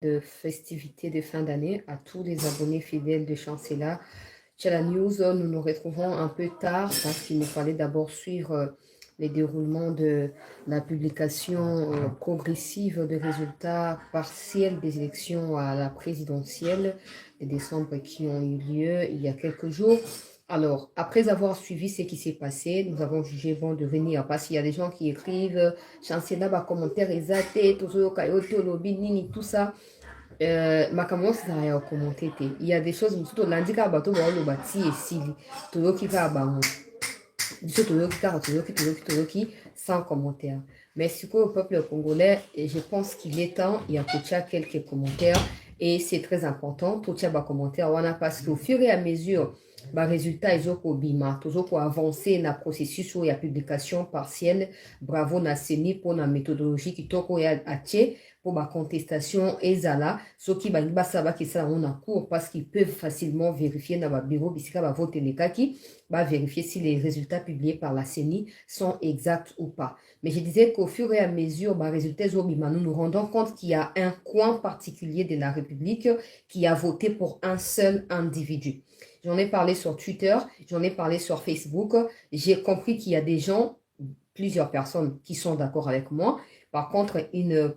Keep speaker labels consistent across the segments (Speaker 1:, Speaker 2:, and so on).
Speaker 1: de festivités de fin d'année à tous les abonnés fidèles de Chancela. Chez la news, nous nous retrouvons un peu tard parce qu'il nous fallait d'abord suivre les déroulements de la publication progressive des résultats partiels des élections à la présidentielle de décembre qui ont eu lieu il y a quelques jours. Alors, après avoir suivi ce qui s'est passé, nous avons jugé bon de venir parce qu'il y a des gens qui écrivent Chancela, commentaire exact, tout ça. Makamon ça a commenté. Il y a des choses, tout lundi, bateau, le bâti et sili. Tout qui va sans commentaire. Mais ce qu'au peuple congolais, et je pense qu'il est temps, il y a déjà quelques commentaires et c'est très important. Tout ça, commentaire, on a parce qu'au fur et à mesure, résultat, ils ont bima, toujours pour avancer dans le processus où il y a publication partielle. Bravo, na CENI pour la méthodologie qui toko ya atie pour la contestation et zala. Ceux qui va savoir qu'ils sont en cours parce qu'ils peuvent facilement vérifier dans le bureau, bisika va voter les kaki, va vérifier si les résultats publiés par la CENI sont exacts ou pas. Mais je disais qu'au fur et à mesure, résultats Zobima, nous nous rendons compte qu'il y a un coin particulier de la République qui a voté pour un seul individu. J'en ai parlé sur Twitter, j'en ai parlé sur Facebook. J'ai compris qu'il y a des gens, plusieurs personnes qui sont d'accord avec moi. Par contre, une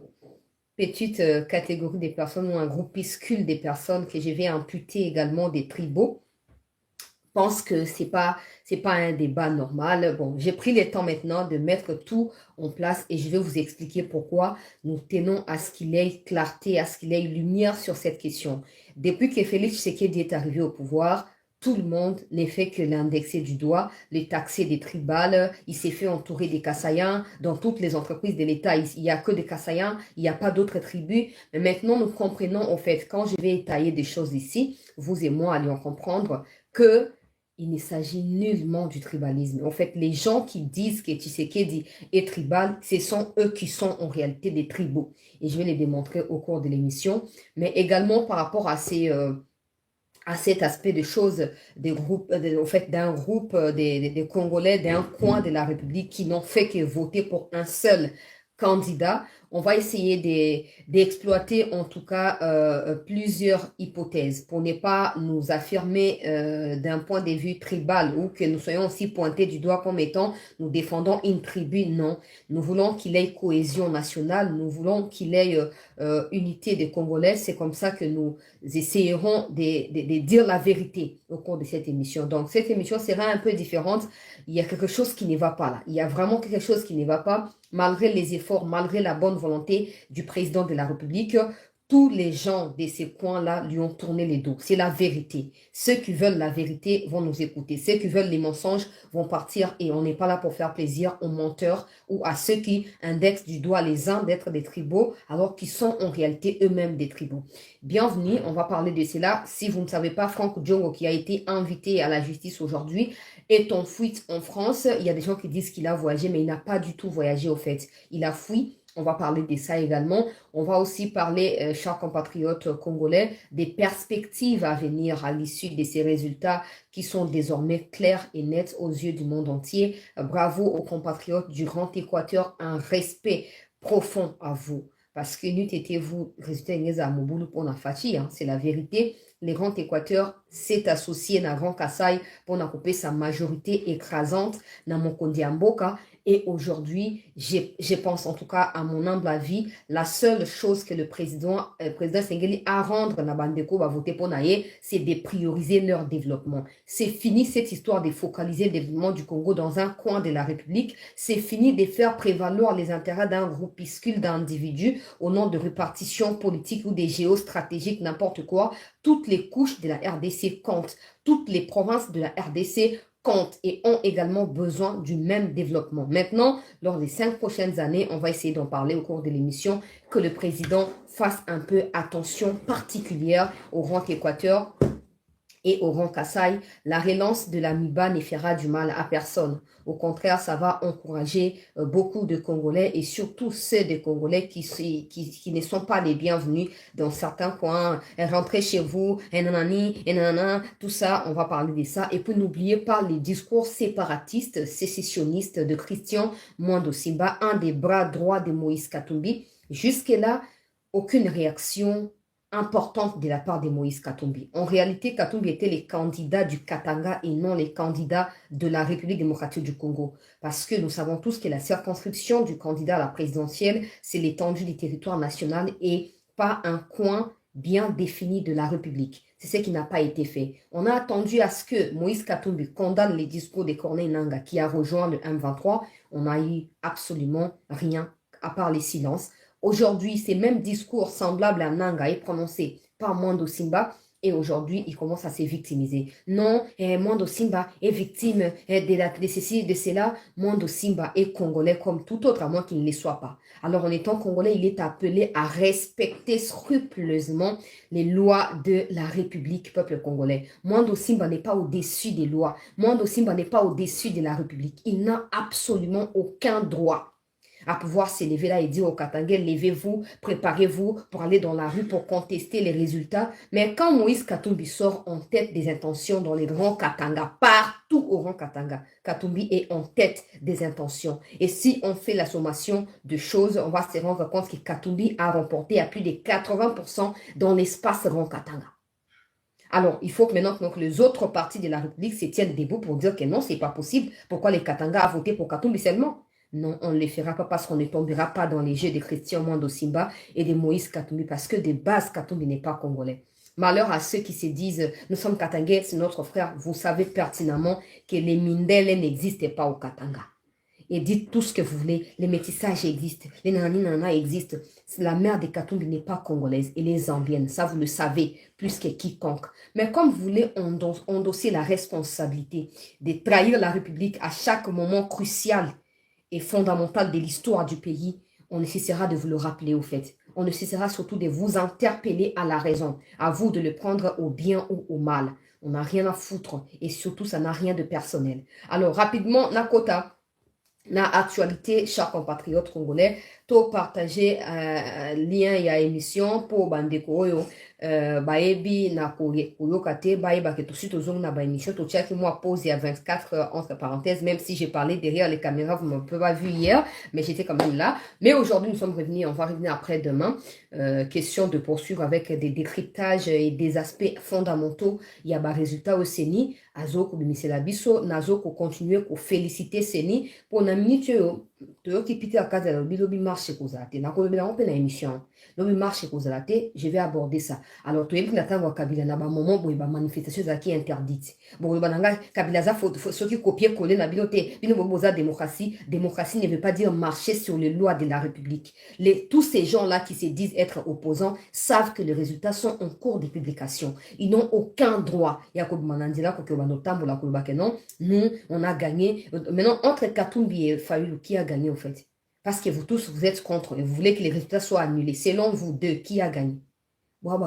Speaker 1: petite catégorie des personnes ou un groupuscule des personnes que je vais imputer également des tribaux pense que c'est pas un débat normal. Bon, j'ai pris le temps maintenant de mettre tout en place et je vais vous expliquer pourquoi nous tenons à ce qu'il y ait clarté, à ce qu'il y ait lumière sur cette question. Depuis que Félix Tshisekedi est arrivé au pouvoir, tout le monde n'est fait que l'indexer du doigt, les taxer des tribales, il s'est fait entourer des Kassaïens. Dans toutes les entreprises de l'État, il n'y a que des Kassaïens, il n'y a pas d'autres tribus. Mais maintenant, nous comprenons, au fait, quand je vais étayer des choses ici, vous et moi allons comprendre que il ne s'agit nullement du tribalisme. En fait, les gens qui disent que Tshisekedi est tribal, ce sont eux qui sont en réalité des tribaux. Et je vais les démontrer au cours de l'émission. Mais également par rapport à cet aspect de choses des groupes, au fait, d'un groupe des Congolais, d'un coin de la République qui n'ont fait que voter pour un seul candidat. On va essayer d'exploiter en tout cas plusieurs hypothèses pour ne pas nous affirmer d'un point de vue tribal ou que nous soyons aussi pointés du doigt comme étant nous défendons une tribu. Non, nous voulons qu'il y ait cohésion nationale, nous voulons qu'il y ait unité des Congolais. C'est comme ça que nous essayerons de dire la vérité au cours de cette émission. Donc cette émission sera un peu différente. Il y a quelque chose qui ne va pas là. Il y a vraiment quelque chose qui ne va pas. Malgré les efforts, malgré la bonne volonté du président de la République, tous les gens de ces coins-là lui ont tourné les dos. C'est la vérité. Ceux qui veulent la vérité vont nous écouter. Ceux qui veulent les mensonges vont partir et on n'est pas là pour faire plaisir aux menteurs ou à ceux qui indexent du doigt les uns d'être des tribaux alors qu'ils sont en réalité eux-mêmes des tribaux. Bienvenue, on va parler de cela. Si vous ne savez pas, Franck Diongo qui a été invité à la justice aujourd'hui est en fuite en France. Il y a des gens qui disent qu'il a voyagé, mais il n'a pas du tout voyagé au fait. Il a fui. On va parler de ça également. On va aussi parler, chers compatriotes congolais, des perspectives à venir à l'issue de ces résultats qui sont désormais clairs et nets aux yeux du monde entier. Bravo aux compatriotes du Grand Équateur, un respect profond à vous. Parce que nous, vous, résultat, pour c'est la vérité. Le Grand Équateur s'est associé à Grand Kassai pour couper sa majorité écrasante dans Mokondi Mboka. Et aujourd'hui, je pense en tout cas à mon humble avis, la seule chose que le président Sengeli a à rendre la Bandeko va voter pour Naye, c'est de prioriser leur développement. C'est fini cette histoire de focaliser le développement du Congo dans un coin de la République. C'est fini de faire prévaloir les intérêts d'un groupuscule d'individus au nom de répartition politique ou des géostratégiques, n'importe quoi. Toutes les couches de la RDC comptent. Toutes les provinces de la RDC comptent et ont également besoin du même développement. Maintenant, lors des 5 prochaines années, on va essayer d'en parler au cours de l'émission, que le président fasse un peu attention particulière au Grand Équateur et au Grand Kassai. La relance de la MIBA ne fera du mal à personne. Au contraire, ça va encourager beaucoup de Congolais et surtout ceux des Congolais qui ne sont pas les bienvenus dans certains coins. Rentrez chez vous, tout ça, on va parler de ça. Et puis n'oubliez pas les discours séparatistes, sécessionnistes de Christian Mwando Simba, un des bras droits de Moïse Katumbi. Jusque-là, aucune réaction importante de la part de Moïse Katumbi. En réalité, Katumbi était le candidat du Katanga et non les candidats de la République démocratique du Congo. Parce que nous savons tous que la circonscription du candidat à la présidentielle, c'est l'étendue du territoire national et pas un coin bien défini de la République. C'est ce qui n'a pas été fait. On a attendu à ce que Moïse Katumbi condamne les discours de Corneille Nangaa qui a rejoint le M23. On n'a eu absolument rien à part les silences. Aujourd'hui, ces mêmes discours semblables à Nangaa est prononcé par Mwando Simba et aujourd'hui, il commence à se victimiser. Non, Mwando Simba est victime de ceci, de cela. Mwando Simba est congolais comme tout autre, à moins qu'il ne le soit pas. Alors, en étant congolais, il est appelé à respecter scrupuleusement les lois de la République, peuple congolais. Mwando Simba n'est pas au-dessus des lois. Mwando Simba n'est pas au-dessus de la République. Il n'a absolument aucun droit à pouvoir s'élever là et dire aux Katangais, levez-vous, préparez-vous pour aller dans la rue pour contester les résultats. Mais quand Moïse Katumbi sort en tête des intentions dans les rangs Katanga, partout au rang Katanga, Katumbi est en tête des intentions. Et si on fait la sommation de choses, on va se rendre compte que Katumbi a remporté à plus de 80% dans l'espace rang Katanga. Alors, il faut que maintenant que les autres partis de la République se tiennent debout pour dire que non, c'est pas possible. Pourquoi les Katanga a voté pour Katumbi seulement? Non, on ne le fera pas parce qu'on ne tombera pas dans les jeux de Christian Mwando Simba et de Moïse Katumbi parce que de base, Katumbi n'est pas congolais. Malheur à ceux qui se disent, nous sommes Katangais, c'est notre frère. Vous savez pertinemment que les Mindele n'existent pas au Katanga. Et dites tout ce que vous voulez, les métissages existent, les nana existent. La mère de Katumbi n'est pas congolaise, elle est zambienne, ça vous le savez plus que quiconque. Mais comme vous voulez endosser la responsabilité de trahir la République à chaque moment crucial et fondamentale de l'histoire du pays, on ne cessera de vous le rappeler au fait. On ne cessera surtout de vous interpeller à la raison, à vous de le prendre au bien ou au mal. On n'a rien à foutre et surtout ça n'a rien de personnel. Alors rapidement, Nakota, na actualité, chers compatriotes congolais, to partager lien ya émission pour bandeko yo baebi na koyokate baeba ke tout suite na ba émission to check moi pause à 24 entre parenthèses, même si j'ai parlé derrière les caméras, vous m'avez pas vu hier, mais j'étais quand même là. Mais aujourd'hui nous sommes revenus, on va revenir après demain. Question de poursuivre avec des décryptages et des aspects fondamentaux. Il y a des résultats au CENI. Azo ko bimise la biso, nazo ko continuer ko féliciter CENI pour na minute yo qui pite à casa de bilobi marché kozate. Na ko bela on pe na émission. Lobi marché kozate, je vais aborder ça. Alors to yeli na tango kabila na ba moment boy ba manifestation za qui interdite. Bon ba nanga kabila za faut ceux qui copier coller na biloté. Bino boza démocratie, démocratie ne veut pas dire marcher sur les lois de la République. Tous ces gens-là qui se disent être opposants savent que les résultats sont en cours de publication. Ils n'ont aucun droit. Nous, on a gagné. Maintenant, entre Katumbi et Fayulu, qui a gagné en fait? Parce que vous tous, vous êtes contre et vous voulez que les résultats soient annulés. Selon vous deux, qui a gagné? Bon,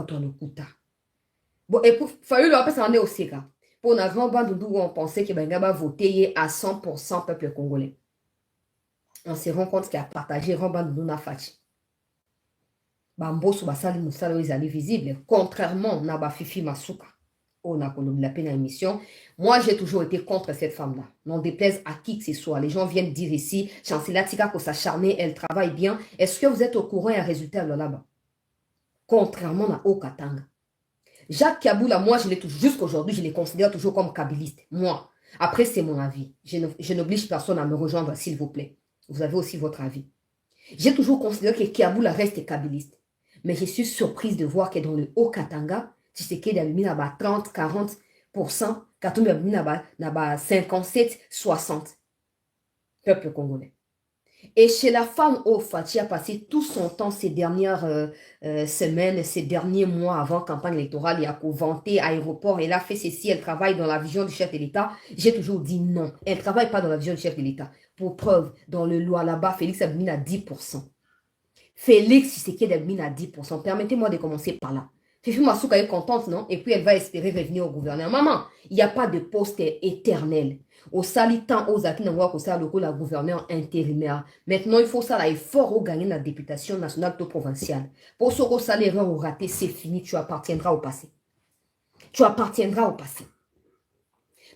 Speaker 1: et pour Fayulu, après, ça en est aussi là. Pour une grande bande d'où on pensait que Bengaba votait à 100% peuple congolais. On se rend compte qu'il a partagé Ramban Duna Fachi. Bambosu basali musalo ezali visible, contrairement à Bafifi Masuka. On a connu la peine à émission. Moi, j'ai toujours été contre cette femme-là. N'en déplaise à qui que ce soit. Les gens viennent dire ici, Chancela Tika ko s'acharner, elle travaille bien. Est-ce que vous êtes au courant et un résultat là-bas? Contrairement à Okatanga. Jacques Kaboula, moi, je l'ai toujours, jusqu'aujourd'hui, je les considère toujours comme kabiliste. Moi. Après, c'est mon avis. Je n'oblige personne à me rejoindre, s'il vous plaît. Vous avez aussi votre avis. J'ai toujours considéré que Kaboula reste kabiliste. Mais je suis surprise de voir que dans le Haut-Katanga, Tshisekedi a mis là-bas 30-40%, Katumbi a mis là-bas 57-60%. Peuple congolais. Et chez la femme Fati a passé tout son temps ces dernières semaines, ces derniers mois avant campagne électorale, il a vanté aéroport, elle a fait ceci, elle travaille dans la vision du chef de l'État. J'ai toujours dit non, elle ne travaille pas dans la vision du chef de l'État. Pour preuve, dans le loi là-bas, Félix a mis à 10%. Félix Tshisekedi a mis à 10%. Permettez-moi de commencer par là. Fifi Masuka est contente, non? Et puis elle va espérer revenir au gouvernement. Maman, il n'y a pas de poste éternel. Au salitan, aux acquis, on ça le coup, la gouverneur intérimaire. Maintenant, il faut ça, là, fort au gagner la députation nationale ou provinciale. Pour ce salaire ou raté, c'est fini, tu appartiendras au passé. Tu appartiendras au passé.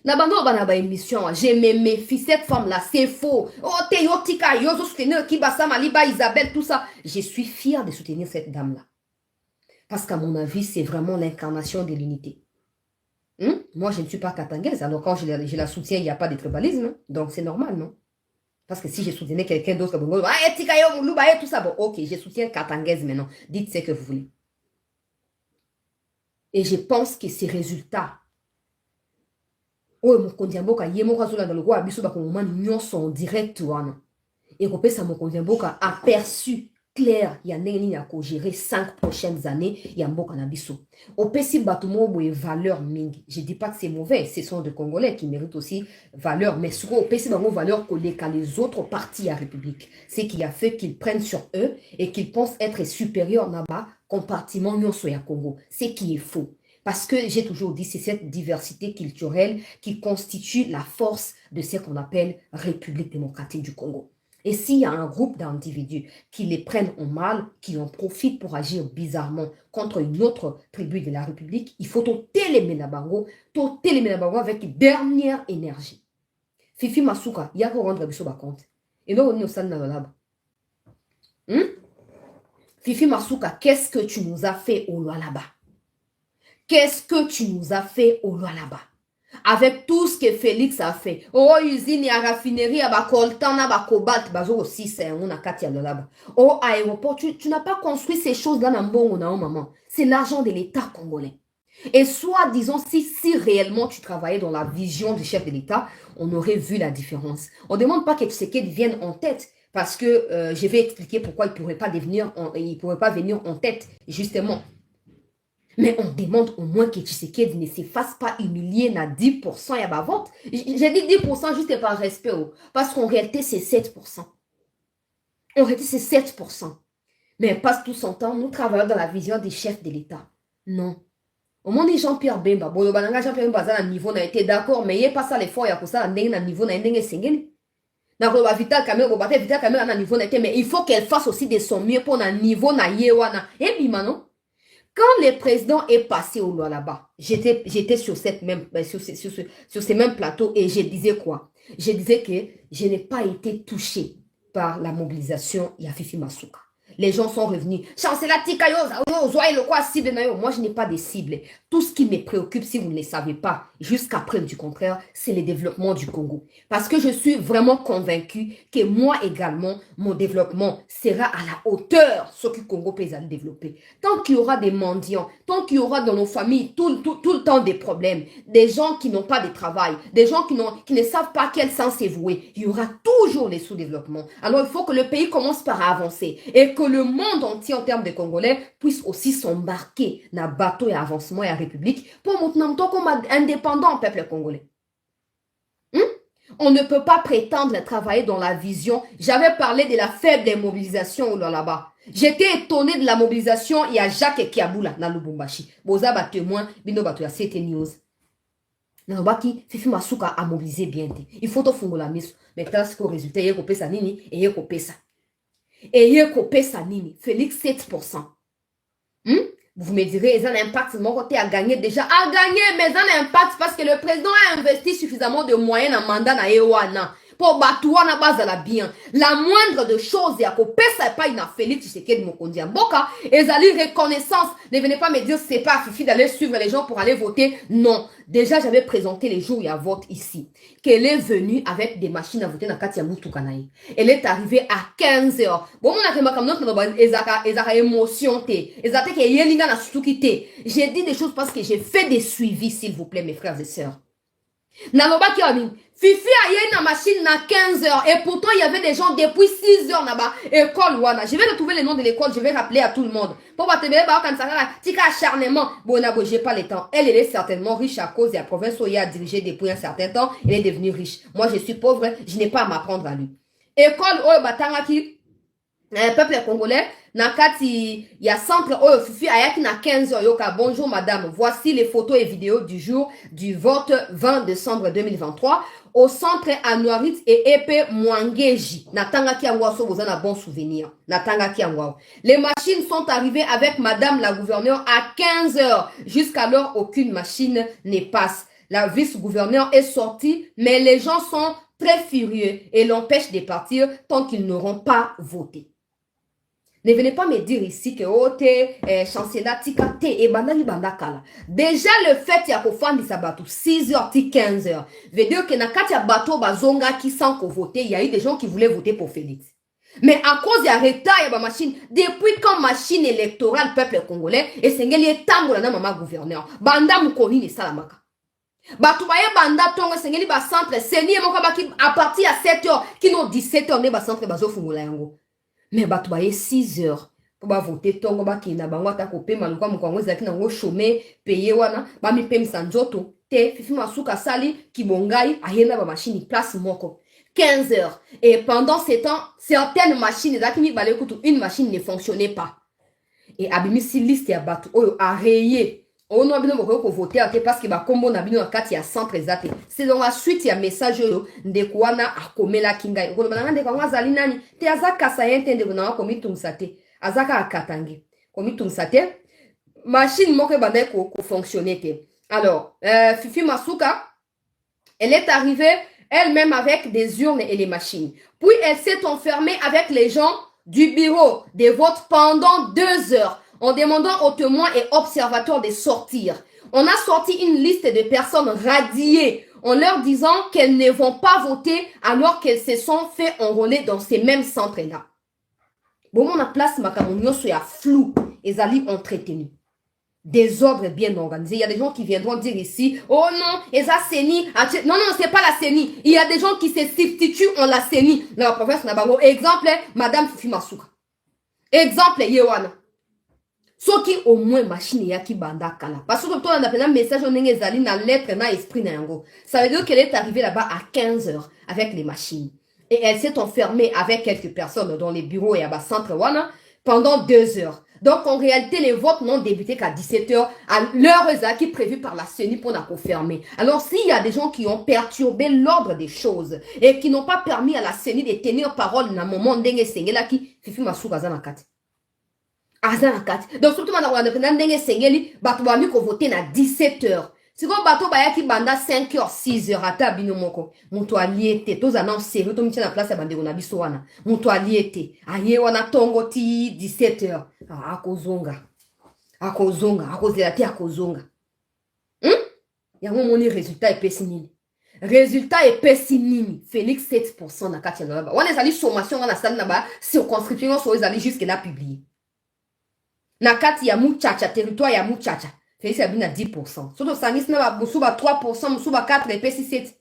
Speaker 1: Nabano banaba émission, je me méfie, cette femme-là, c'est faux. Oh, Teyotika, Yozo soutenir, Kibasa, Maliba, Isabelle, tout ça. Je suis fière de soutenir cette dame-là. Parce qu'à mon avis, c'est vraiment l'incarnation de l'unité. Moi, je ne suis pas katangaise, alors quand je la soutiens, il n'y a pas de tribalisme, hein. Donc c'est normal, non? Parce que si je soutenais quelqu'un d'autre, tout ça, bon, ok, je soutiens katangaise maintenant. Dites ce que vous voulez. Et je pense que ces résultats, oh, mon kondiamboka, yemo zola dans le roi, abiso bakongoma nyonso en direct, wana. Et repesa mon kondiamboka aperçu clair, il y a nini à gérer 5 prochaines années, il y a mboka na biso. Opesi batumo boye valeur mingi. Je dis pas que c'est mauvais, ce sont des Congolais qui méritent aussi valeur, mais surtout opesi bango valeur collée qu'à les autres partis à République. C'est qui a fait qu'ils prennent sur eux et qu'ils pensent être supérieurs là-bas, compartiment nyonso ya Congo. C'est qui est faux. Parce que j'ai toujours dit, c'est cette diversité culturelle qui constitue la force de ce qu'on appelle République démocratique du Congo. Et s'il y a un groupe d'individus qui les prennent en mal, qui en profitent pour agir bizarrement contre une autre tribu de la République, il faut téléménabango avec dernière énergie. Fifi Masuka, il y a qu'à rendre biso ba compte. Et là, on est au stade là-bas. Fifi Masuka, qu'est-ce que tu nous as fait au là-bas? Qu'est-ce que tu nous as fait au là-bas? Avec tout ce que Félix a fait. Oh, usine à raffinerie, à coltan, à cobalt, bazo aussi, c'est on a katia là-bas. Oh, aéroport, tu n'as pas construit ces choses-là dans bon maman. C'est l'argent de l'État congolais. Et soit, disons, si réellement tu travaillais dans la vision du chef de l'État, on aurait vu la différence. On ne demande pas que Tshisekedi vienne en tête, parce que je vais expliquer pourquoi il ne pourrait pas venir en tête, justement. Mais on demande au moins que Tshisekedi ne se fasse pas humilier à 10% et à ma vote. J'ai dit 10% juste par respect, parce qu'en réalité, c'est 7%. En réalité, c'est 7%. Mais elle passe tout son temps, nous travaillons dans la vision des chefs de l'État. Non. Au moins, Jean-Pierre Bemba, Jean-Pierre Bemba, à un niveau, n'a été d'accord, mais il n'y a pas ça l'effort, il y a ça, un niveau, n'a été singé. Vital Kamel, à un niveau, mais il faut qu'elle fasse aussi de son mieux pour un niveau, n'a yewana. Et puis, maintenant, quand le président est passé au Loi là-bas, j'étais sur ces mêmes plateaux et je disais quoi? Je disais que je n'ai pas été touchée par la mobilisation Yafifi Masuka. Les gens sont revenus. Moi, je n'ai pas de cible. Tout ce qui me préoccupe, si vous ne le savez pas, jusqu'à preuve du contraire, c'est le développement du Congo. Parce que je suis vraiment convaincue que moi également, mon développement sera à la hauteur de ce que le Congo peut développer. Tant qu'il y aura des mendiants, tant qu'il y aura dans nos familles tout le temps des problèmes, des gens qui n'ont pas de travail, des gens qui ne savent pas quel sens est voué, il y aura toujours les sous-développements. Alors, il faut que le pays commence par avancer et que le monde entier, en termes de Congolais, puisse aussi s'embarquer dans le bateau et avancement et la République pour maintenant comme indépendant peuple congolais. On ne peut pas prétendre travailler dans la vision. J'avais parlé de la faible mobilisation là-bas. J'étais étonné de la mobilisation. Il y a Jacques Kiaboula dans Lubumbashi. Boza ba témoin, bino bato ya CT News. Nabaki, Fifi Masuka a mobilisé bien. Il faut tout faire la mise. Mais parce qu'au résultat, il y a coupé sa nini et il y a coupé ça. Et il y a coupé sa nini. Félix 7%. Vous me direz, ils ont un impact, mon côté a gagné déjà. A gagné, mais ils ont un impact parce que le président a investi suffisamment de moyens dans le mandat na Ewana. Pour batouer na base à la bien. La moindre de choses, il y a que ça pas une Félix Tshisekedi Mokondi Mboka. Et ils allaient reconnaissance. Ne venez pas me dire c'est pas Fifi d'aller suivre les gens pour aller voter. Non. Déjà, j'avais présenté les jours où il y a vote ici. Qu'elle est venue avec des machines à voter dans Katia Moutoukanaï. Elle est arrivée à 15 heures. Bon, on a remarqué que nous avons émotion. J'ai dit des choses parce que j'ai fait des suivis, s'il vous plaît, mes frères et sœurs. Naloba qui a mis Fifi a eu une machine à 15 heures et pourtant il y avait des gens depuis 6 heures là-bas. École Wana. Je vais retrouver le nom de l'école, je vais rappeler à tout le monde. Pour battre quand ça va, tika acharnement. Bon, j'ai pas le temps. Elle est certainement riche à cause de la province où il a dirigé depuis un certain temps. Elle est devenue riche. Moi, je suis pauvre, je n'ai pas à m'apprendre à lui. École Batanga qui peuple congolais, il y a centre Fifi Ayaki na 15 heures. Bonjour madame, voici les photos et vidéos du jour du vote 20 décembre 2023 au centre Anuarit et Epé Mwangeji. Natanga Kiangwaso, vous en avez bon souvenir. Natanga Kiangwao. Les machines sont arrivées avec madame la gouverneure à 15 heures. Jusqu'alors, aucune machine ne passe. La vice-gouverneure est sortie, mais les gens sont très furieux et l'empêchent de partir tant qu'ils n'auront pas voté. Ne venez pas me dire ici que oh, t'es chancelier tika te et bandali bandakala. Déjà le fait ya kofandi sa bateau 6h 15h. Veut dire que na kati ya bateau bazonga qui sans qu'on voter, il y a eu des gens qui voulaient voter pour Félix. Mais à cause de retard ya machine, depuis quand machine électorale peuple congolais et sengeli etambola na mama gouverneur, banda mukoni ne salamaka. Bato baye banda tongo sengeli ba centre seni moko baki à partir à 7h qui non 17h ne ba centre bazo fungola yango. Mais bato baye 6h pour ba voter tongo baki na bango ata kopema lokwa mkongo ezaki nango chômer payer wana ba mi pemisa nzoto te Fifi Masuka sali kibongai ayenda ba machine place moko 15h et pendant ces temps certaines machines ezaki mi balé kutu une machine ne fonctionnait pas et abimisi liste ya bato oyo a rayé on a bien voter parce que ba kombo na bino na kati ya centre ezate c'est donc la suite ya message oyo ndeko wana akomela kingai ko bana ndeko nga zali nani te azaka sa yente ndeko na ko mitumsa te azaka akatangi ko mitumsa te machine moko bana ko fonctionner te alors Fifi Masuka elle est arrivée elle-même avec des urnes et les machines puis elle s'est enfermée avec les gens du bureau des votes pendant 2 heures en demandant aux témoins et observateurs de sortir. On a sorti une liste de personnes radiées en leur disant qu'elles ne vont pas voter alors qu'elles se sont fait enrôler dans ces mêmes centres-là. Bon, on a place Makamonio sur flou et Zali entretenu. Désordre bien organisé. Il y a des gens qui viendront dire ici, oh non, et ça CENI. Non, non, c'est pas la CENI. Il y a des gens qui se substituent en la CENI. Dans la province Nabango. Exemple, Madame Fifi Masuka. Exemple, Yewana. Soki au moins machine ya ki banda kala. Parce que toi on a un message on est zali na lettre na esprit na yango. Ça veut dire qu'elle est arrivée là-bas à 15h avec les machines. Et elle s'est enfermée avec quelques personnes dans les bureaux et à bas centre wana pendant 2 heures. Donc en réalité les votes n'ont débuté qu'à 17h à l'heure qui est prévue par la CENI pour la confirmer. Alors s'il y a des gens qui ont perturbé l'ordre des choses et qui n'ont pas permis à la CENI de tenir parole dans le moment d'engue sengela qui Fifi Masuka zanakati. Donc surtout on a ndenge sengeli bato ba mi ko voter na 17h. Siko bato ba yaki banda 5h 6h ata bino moko. Muto aliete toza na sérieux to mitia na place ya bandeko na biso wana. Muto aliete aye wana tongo ti 17h. Akozonga. Akozela te akozonga. Yango moni résultat epesi nini. Résultat epesi nini. Félix 7% na kati ya laba. Wana ezali sommation wana sali na ba circonscription so ezali jusque là publié. Na kati ya Muchacha, territoire ya Muchacha. Félix a bien à 10%. Surtout Sangis na ba 3%, Moussouba 4, epesi 7.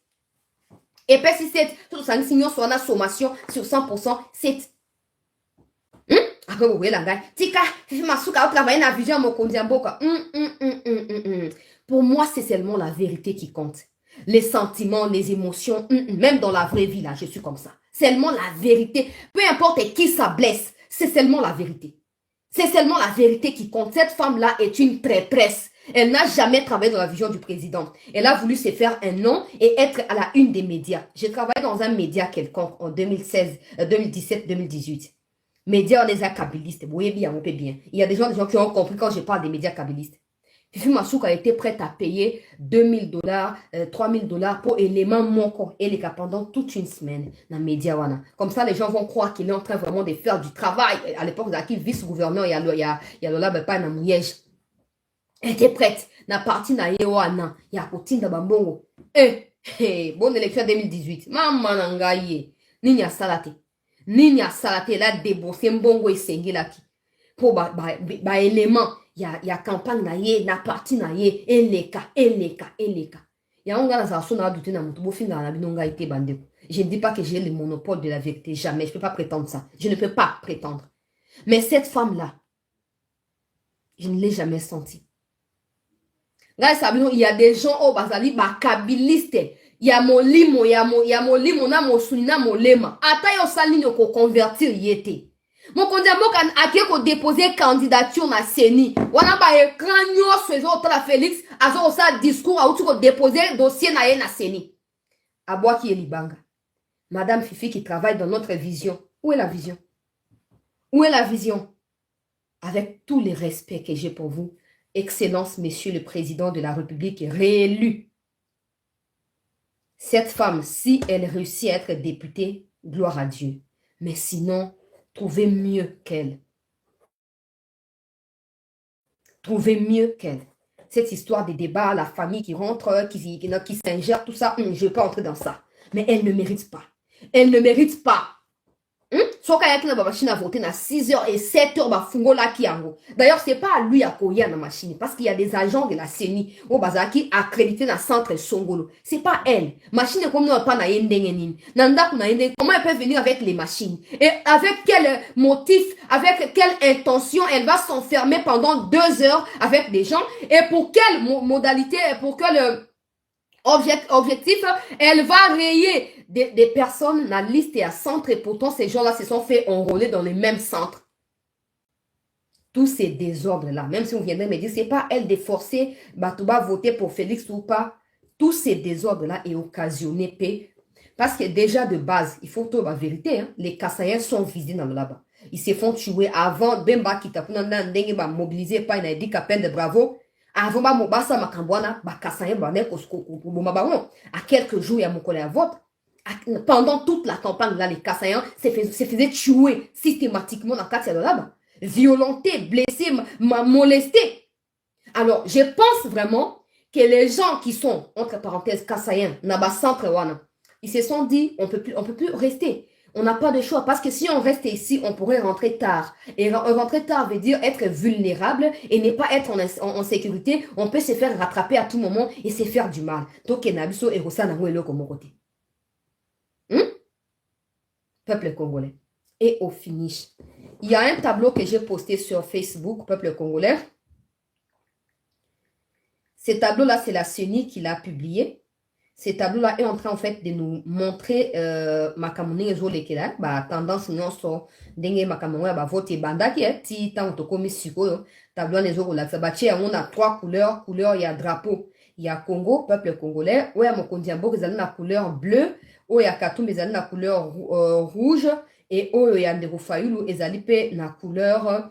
Speaker 1: Epesi 7. Surtout Sangis signon soit na sommation sur 100%, 7. Après, vous voyez la gars. Tika, Fifi Masuka, au travail, na vision, mon kondiamboka. Pour moi, c'est seulement la vérité qui compte. Les sentiments, les émotions, même dans la vraie vie, là, je suis comme ça. Seulement la vérité. Peu importe qui ça blesse, c'est seulement la vérité. C'est seulement la vérité qui compte. Cette femme-là est une traîtresse. Elle n'a jamais travaillé dans la vision du président. Elle a voulu se faire un nom et être à la une des médias. J'ai travaillé dans un média quelconque en 2016, 2017, 2018. Médias, on les a kabylistes. Vous voyez bien, on peut bien. Il y a des gens qui ont compris quand je parle des médias kabylistes. Fifi Masuka a été prête à payer $2,000, $3,000 pour éléments moko et les cas pendant toute une semaine dans les médias. Comme ça, les gens vont croire qu'il est en train vraiment de faire du travail. À l'époque, il vice-gouverneur, il y a Lola Bepa na Mouyej. Elle était prête. Na parti na yewana. Il y a Kotinda Bambongo. Bonne élection 2018. Maman nangaye. Ninya salate. Ninya salate. Elle a déboursé mbongo et sengilaki. Pour ba élément. Il y a campagne na ye, na parti na ye, eleka. Ya on gana sa sona douter na mutu bo finga na binonga ite bandeko. Je ne dis pas que j'ai le monopole de la vérité, jamais, je ne peux pas prétendre ça. Je ne peux pas prétendre. Mais cette femme-là, je ne l'ai jamais sentie. Là, il y a des gens au Bazali, bakabiliste. Il y a mon limo, na mon sunina, mon lema. Ata yo salini ko convertir yete. Mon candidat a déposé candidature na CENI. Wana ba écran nyos faisant la Félix azo sa discours a outu ko déposer dossier na ye na CENI. Aboaki Elibanga. Madame Fifi qui travaille dans notre vision. Où est la vision? Où est la vision? Avec tous les respects que j'ai pour vous, Excellence, Monsieur le Président de la République réélu. Cette femme, si elle réussit à être députée, gloire à Dieu. Mais sinon, trouvez mieux qu'elle. trouver mieux qu'elle. Cette histoire des débats, la famille qui rentre, qui s'ingère, tout ça, je ne vais pas entrer dans ça. Mais elle ne mérite pas. Elle ne mérite pas. Soka yaki na machine à voter na 6h et 7h ba fungo la kiango. D'ailleurs, c'est pas à lui à koya na machine parce qu'il y a des agents de la CENI au bazaki accrédités dans le centre Songolo. C'est pas elle. Machine comme nous pas na yendengeni. Nanda kuna yende comment elle peut venir avec les machines et avec quel motif, avec quelle intention elle va s'enfermer pendant 2 heures avec des gens et pour quelle modalité et pour quel objectif, elle va rayer des personnes dans la liste et à centre et pourtant ces gens-là se sont fait enrôler dans les mêmes centres. Tous ces désordres-là, même si on viendrait me dire, c'est pas elle de forcer Batouba voter pour Félix ou pas, tous ces désordres-là est occasionné parce que déjà de base, il faut trouver la vérité, hein, les Kassaïens sont visés dans le là-bas. Ils se font tuer avant, Bemba Kitapuna, Ndengue, mobilisé par une dit qu'appelle de bravo. Avant ba mobasa makambwana ba kasaye bané kosko baron à quelques jours il y a mon collègue à vote pendant toute la campagne là les Kassaïens se faisaient tuer systématiquement dans quartier de là-bas, violentés, blessés, molestés. Alors je pense vraiment que les gens qui sont entre parenthèses Kassaïens naba centre wana ils se sont dit on peut plus rester. On n'a pas de choix parce que si on reste ici, on pourrait rentrer tard. Et rentrer tard veut dire être vulnérable et ne pas être en sécurité. On peut se faire rattraper à tout moment et se faire du mal. Donc, Nabiso et Rosa Nango comme côté. Peuple congolais. Et au finish, il y a un tableau que j'ai posté sur Facebook, Peuple congolais. Ce tableau-là, c'est la CENI qui l'a publié. Ce tableau-là est en train, en fait, de nous montrer makamoni ezolekela, ba tendance nyonso ndenge makamoni ba vote bandaki ti tant to komi sikoyo tableau ezolakisa ba tie on a 3 couleurs, il y a drapeau, il y a Congo, peuple congolais, ou ya mokonzi mboka ezali na couleur bleu, ou ya Katumbi ezali na couleur rouge et oyo ya Ndeko Fayulu ezali pe na couleur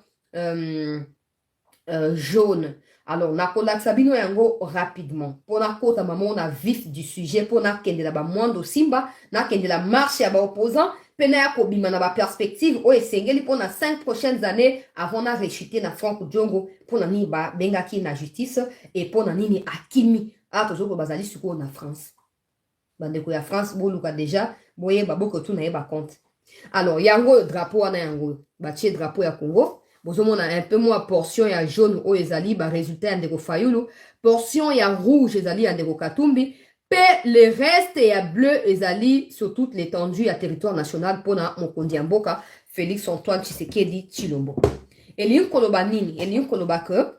Speaker 1: jaune. Alors, nakola sabino yango rapidement. Pour na kota maman on a vif du sujet pour na kende la ba mwando simba na kende la marche ya ba opposant pena ya kobima na ba perspective o esengeli pour na 5 prochaines années avant na rechuter na Franck Diongo pour na ni ba bengaki na justice et pour na nini akimi a toujours bazali suko na France. Bandeko ya France boluka déjà boye baboko tout na yeba compte. Alors, yango drapeau na yango ba tie drapeau ya Congo. On a un peu moins portion ya jaune au ezali ba résultat Ndeko Fayulu, portion ya rouge ezali Ndeko Katumbi, pe le reste ya bleu ezali sur toute l'étendue ya territoire national pour na Mokondi Mboka Félix Antoine Tshisekedi Tshilombo. Elium koloba nini? Elium koloba que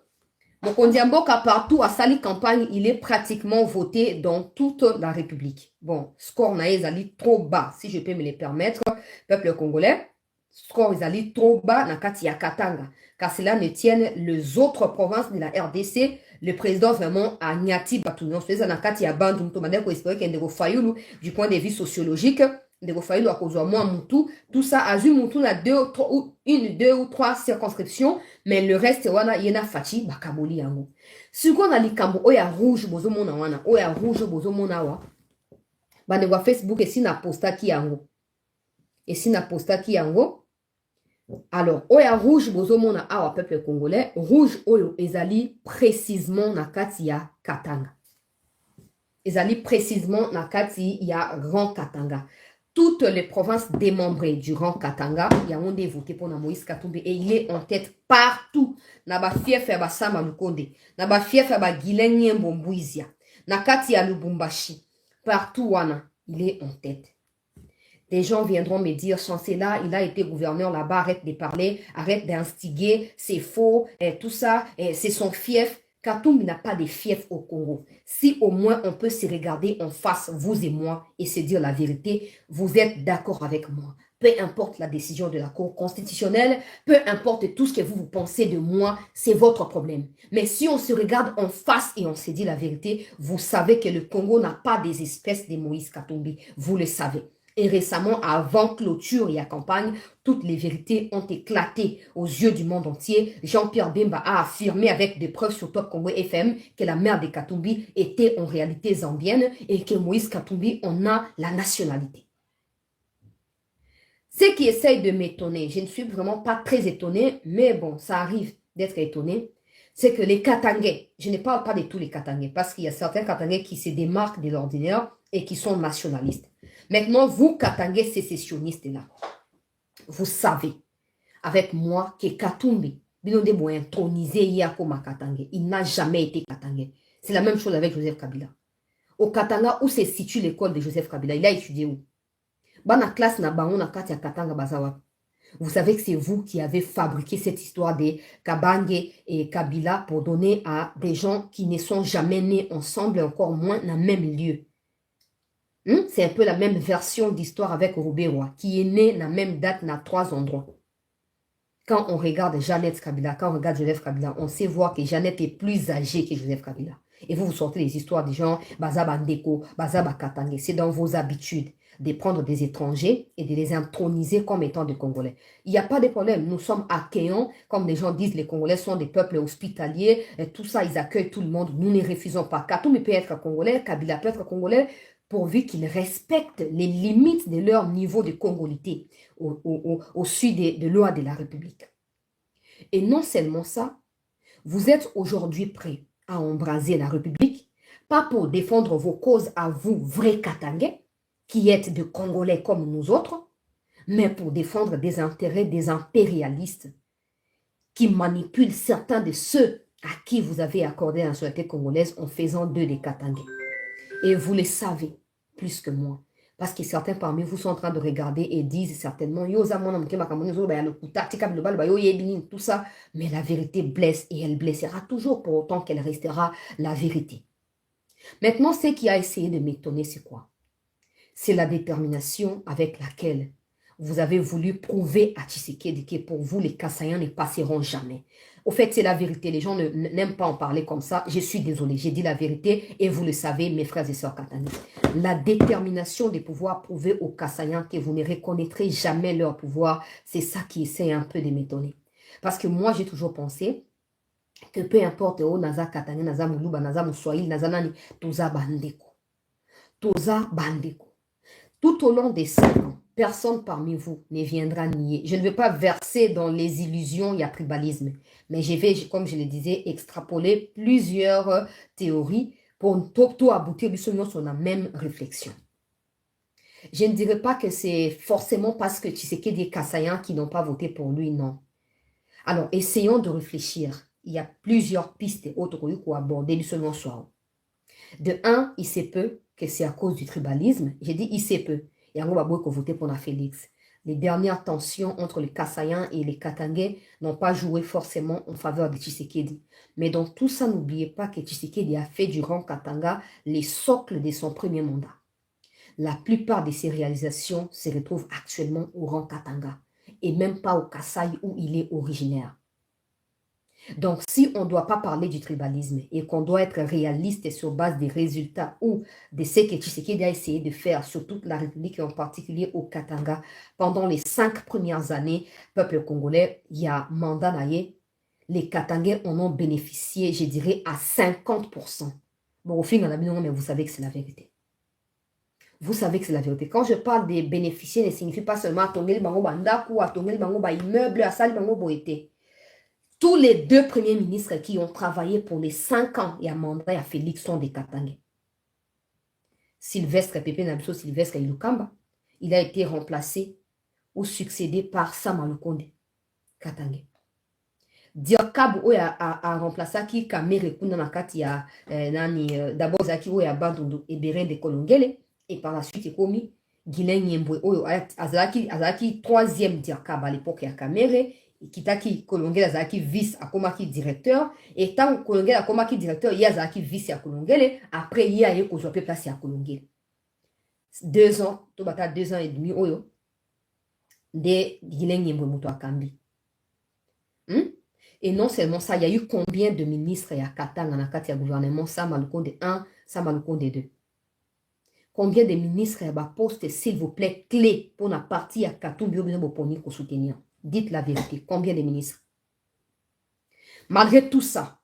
Speaker 1: Mokondi Mboka partout à sali campagne, il est pratiquement voté dans toute la République. Bon, score na ezali trop bas si je peux me le permettre, peuple congolais. Score ezali trop bas na kati ya Katanga, car cela ne tienne les autres provinces de la RDC. Le président vraiment a nyati batunon feza na kati ya bandu mto mandeko espérer que Ndeko Fayulu du point de vue sociologique Ndeko Fayulu a kozwa moins mutu tout ça a vu mutu na 2 ou 3 circonscriptions mais le reste wana yena fachi bakaboli yango siko na likambo oya rouge bozomona wana oya rouge bozomona wa bandeko Facebook esi na postaki yango. Alors, oya rouge bozomona awa peuple congolais, rouge oyo ezali précisément na kati ya Katanga. Ezali précisément na kati ya Grand Katanga. Toutes les provinces démembrées du Grand Katanga, y a on des voté pour Moïse Katumbi et il est en tête partout. Na ba fief ya Basama Lukonde, na ba fief ya ba Gilenye Mbombuizia, na kati ya Lubumbashi, partout wana, il est en tête. Des gens viendront me dire, Chancela, il a été gouverneur là-bas, arrête de parler, arrête d'instiguer, c'est faux, et tout ça, c'est son fief. Katumbi n'a pas de fief au Congo. Si au moins on peut se regarder en face, vous et moi, et se dire la vérité, vous êtes d'accord avec moi. Peu importe la décision de la Cour constitutionnelle, peu importe tout ce que vous pensez de moi, c'est votre problème. Mais si on se regarde en face et on se dit la vérité, vous savez que le Congo n'a pas des espèces de Moïse Katumbi. Vous le savez. Et récemment, avant clôture et à campagne, toutes les vérités ont éclaté aux yeux du monde entier. Jean-Pierre Bemba a affirmé avec des preuves sur Top Congo FM que la mère de Katumbi était en réalité zambienne et que Moïse Katumbi en a la nationalité. Ce qui essaye de m'étonner, je ne suis vraiment pas très étonnée, mais bon, ça arrive d'être étonné, c'est que les Katangais, je ne parle pas de tous les Katangais, parce qu'il y a certains Katangais qui se démarquent de l'ordinaire et qui sont nationalistes. Maintenant, vous, Katangais sécessionnistes, là, vous savez, avec moi, que Katumbi, Binode Boy intronisé Yakoma Katangais, il n'a jamais été Katangais. C'est la même chose avec Joseph Kabila. Au Katanga, où se situe l'école de Joseph Kabila, il a étudié où? Bana classe na bango na kati ya Katanga Bazawa. Vous savez que c'est vous qui avez fabriqué cette histoire de Kabange et Kabila pour donner à des gens qui ne sont jamais nés ensemble et encore moins dans le même lieu. C'est un peu la même version d'histoire avec Rouberoy, qui est né dans la même date dans 3 endroits. Quand on regarde Jeannette Kabila, quand on regarde Joseph Kabila, on sait voir que Jeannette est plus âgée que Joseph Kabila. Et vous sortez les histoires des gens, Bazaba Ndeko, Bazaba Katangé. C'est dans vos habitudes de prendre des étrangers et de les introniser comme étant des Congolais. Il n'y a pas de problème. Nous sommes accueillants, comme les gens disent, les Congolais sont des peuples hospitaliers, et tout ça, ils accueillent tout le monde. Nous ne refusons pas. Katoum peut être Congolais, Kabila peut être Congolais, pourvu qu'ils respectent les limites de leur niveau de congolité au sud de loi de la République. Et non seulement ça, vous êtes aujourd'hui prêts à embraser la République, pas pour défendre vos causes à vous, vrais Katangais, qui êtes de Congolais comme nous autres, mais pour défendre des intérêts des impérialistes qui manipulent certains de ceux à qui vous avez accordé la société congolaise en faisant d'eux des Katangais. Et vous le savez plus que moi. Parce que certains parmi vous sont en train de regarder et disent certainement tout ça, mais la vérité blesse et elle blessera toujours pour autant qu'elle restera la vérité. Maintenant, ce qui a essayé de m'étonner, c'est quoi? C'est la détermination avec laquelle vous avez voulu prouver à Tshisekedi que pour vous, les Kassayans ne passeront jamais. Au fait, c'est la vérité. Les gens n'aiment pas en parler comme ça. Je suis désolée, j'ai dit la vérité et vous le savez, mes frères et sœurs Katangais. La détermination de pouvoir prouver aux Kassayans que vous ne reconnaîtrez jamais leur pouvoir, c'est ça qui essaie un peu de m'étonner. Parce que moi, j'ai toujours pensé que peu importe où Naza Katangais, Naza Moulouba, Naza Moussoaïl, Naza Nani, Toza Bandeko. Toza Bandeko. Tout au long des 5 ans, personne parmi vous ne viendra nier. Je ne veux pas verser dans les illusions, il y a tribalisme. Mais je vais, comme je le disais, extrapoler plusieurs théories pour tout aboutir sur la même réflexion. Je ne dirais pas que c'est forcément parce que Tshisekedi et Kassayan qui n'ont pas voté pour lui, non. Alors, essayons de réfléchir. Il y a plusieurs pistes autres pour aborder le seulement soir. De un, il se peut que c'est à cause du tribalisme. J'ai dit il se peut. Et on va voter pour la Félix. Les dernières tensions entre les Kassayans et les Katangais n'ont pas joué forcément en faveur de Tshisekedi. Mais dans tout ça, n'oubliez pas que Tshisekedi a fait du rang Katanga les socles de son premier mandat. La plupart de ses réalisations se retrouvent actuellement au rang Katanga et même pas au Kassai où il est originaire. Donc, si on ne doit pas parler du tribalisme et qu'on doit être réaliste sur base des résultats ou de ce que Tshisekedi a essayé de faire sur toute la République et en particulier au Katanga, pendant les 5 premières années, peuple congolais, il y a mandat naïe, les Katangais en ont bénéficié, je dirais, à 50%. Bon, au final, mais vous savez que c'est la vérité. Vous savez que c'est la vérité. Quand je parle des bénéficiaires, ne signifie pas seulement à Tongel Bango Bandaku, à Tongel Bango Immeuble, à Sali Bango Boete. Tous les 2 premiers ministres qui ont travaillé pour les 5 ans et à mandat à Félix sont des Katangais. Sylvestre Pepe Nabiso Sylvestre Ilukamba, il a été remplacé ou succédé par Samalukonde, Katangais. Diakab a remplacé qui Kamere Kuna Nakati d'abord Zaki Oya Bandundu et Beren de Kolongele et par la suite Ekomi Guilain Yembwe Oyo Azaki 3e Diakab à l'époque à Kamere. Kitaki Kolongele azaki vice à Komaki directeur et tant Kolongele a Komaki directeur il y a azaki vice à Kolongele après il y a eu qu'on place à Kolongele 2 ans to bata 2 ans et demi oyo de Guilain Yembwe Muto Akambi. Et non seulement ça, il y a eu combien de ministres à Katanga na kati ya gouvernement Samalukonde 1, Samalukonde 2. Combien de ministres à poste s'il vous plaît clé pour la partie à Katumbi Oboponi pour soutenir. Dites la vérité. Combien de ministres? Malgré tout ça,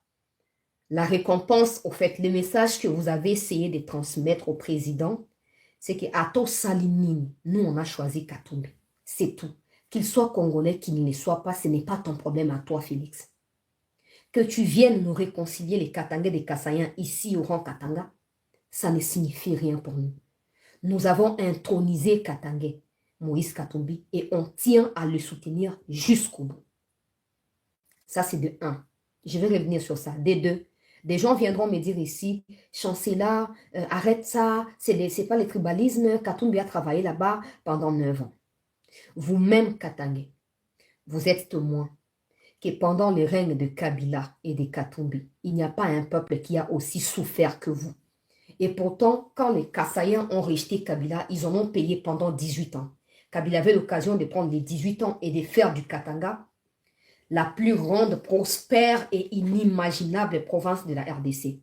Speaker 1: la récompense, au fait, le message que vous avez essayé de transmettre au président, c'est que Ato Salinine, nous, on a choisi Katumbi. C'est tout. Qu'il soit congolais, qu'il ne le soit pas, ce n'est pas ton problème à toi, Félix. Que tu viennes nous réconcilier les Katangais des Kasaïens ici au rang Katanga, ça ne signifie rien pour nous. Nous avons intronisé Katangais, Moïse Katumbi, et on tient à le soutenir jusqu'au bout. Ça, c'est de 1. Je vais revenir sur ça. De 2, des gens viendront me dire ici, chancelier, arrête ça, c'est pas le tribalisme, Katumbi a travaillé là-bas pendant 9 ans. Vous-même, Katangais, vous êtes témoin que pendant le règne de Kabila et de Katumbi, il n'y a pas un peuple qui a aussi souffert que vous. Et pourtant, quand les Kassaïens ont rejeté Kabila, ils en ont payé pendant 18 ans. Kabila avait l'occasion de prendre les 18 ans et de faire du Katanga la plus grande, prospère et inimaginable province de la RDC.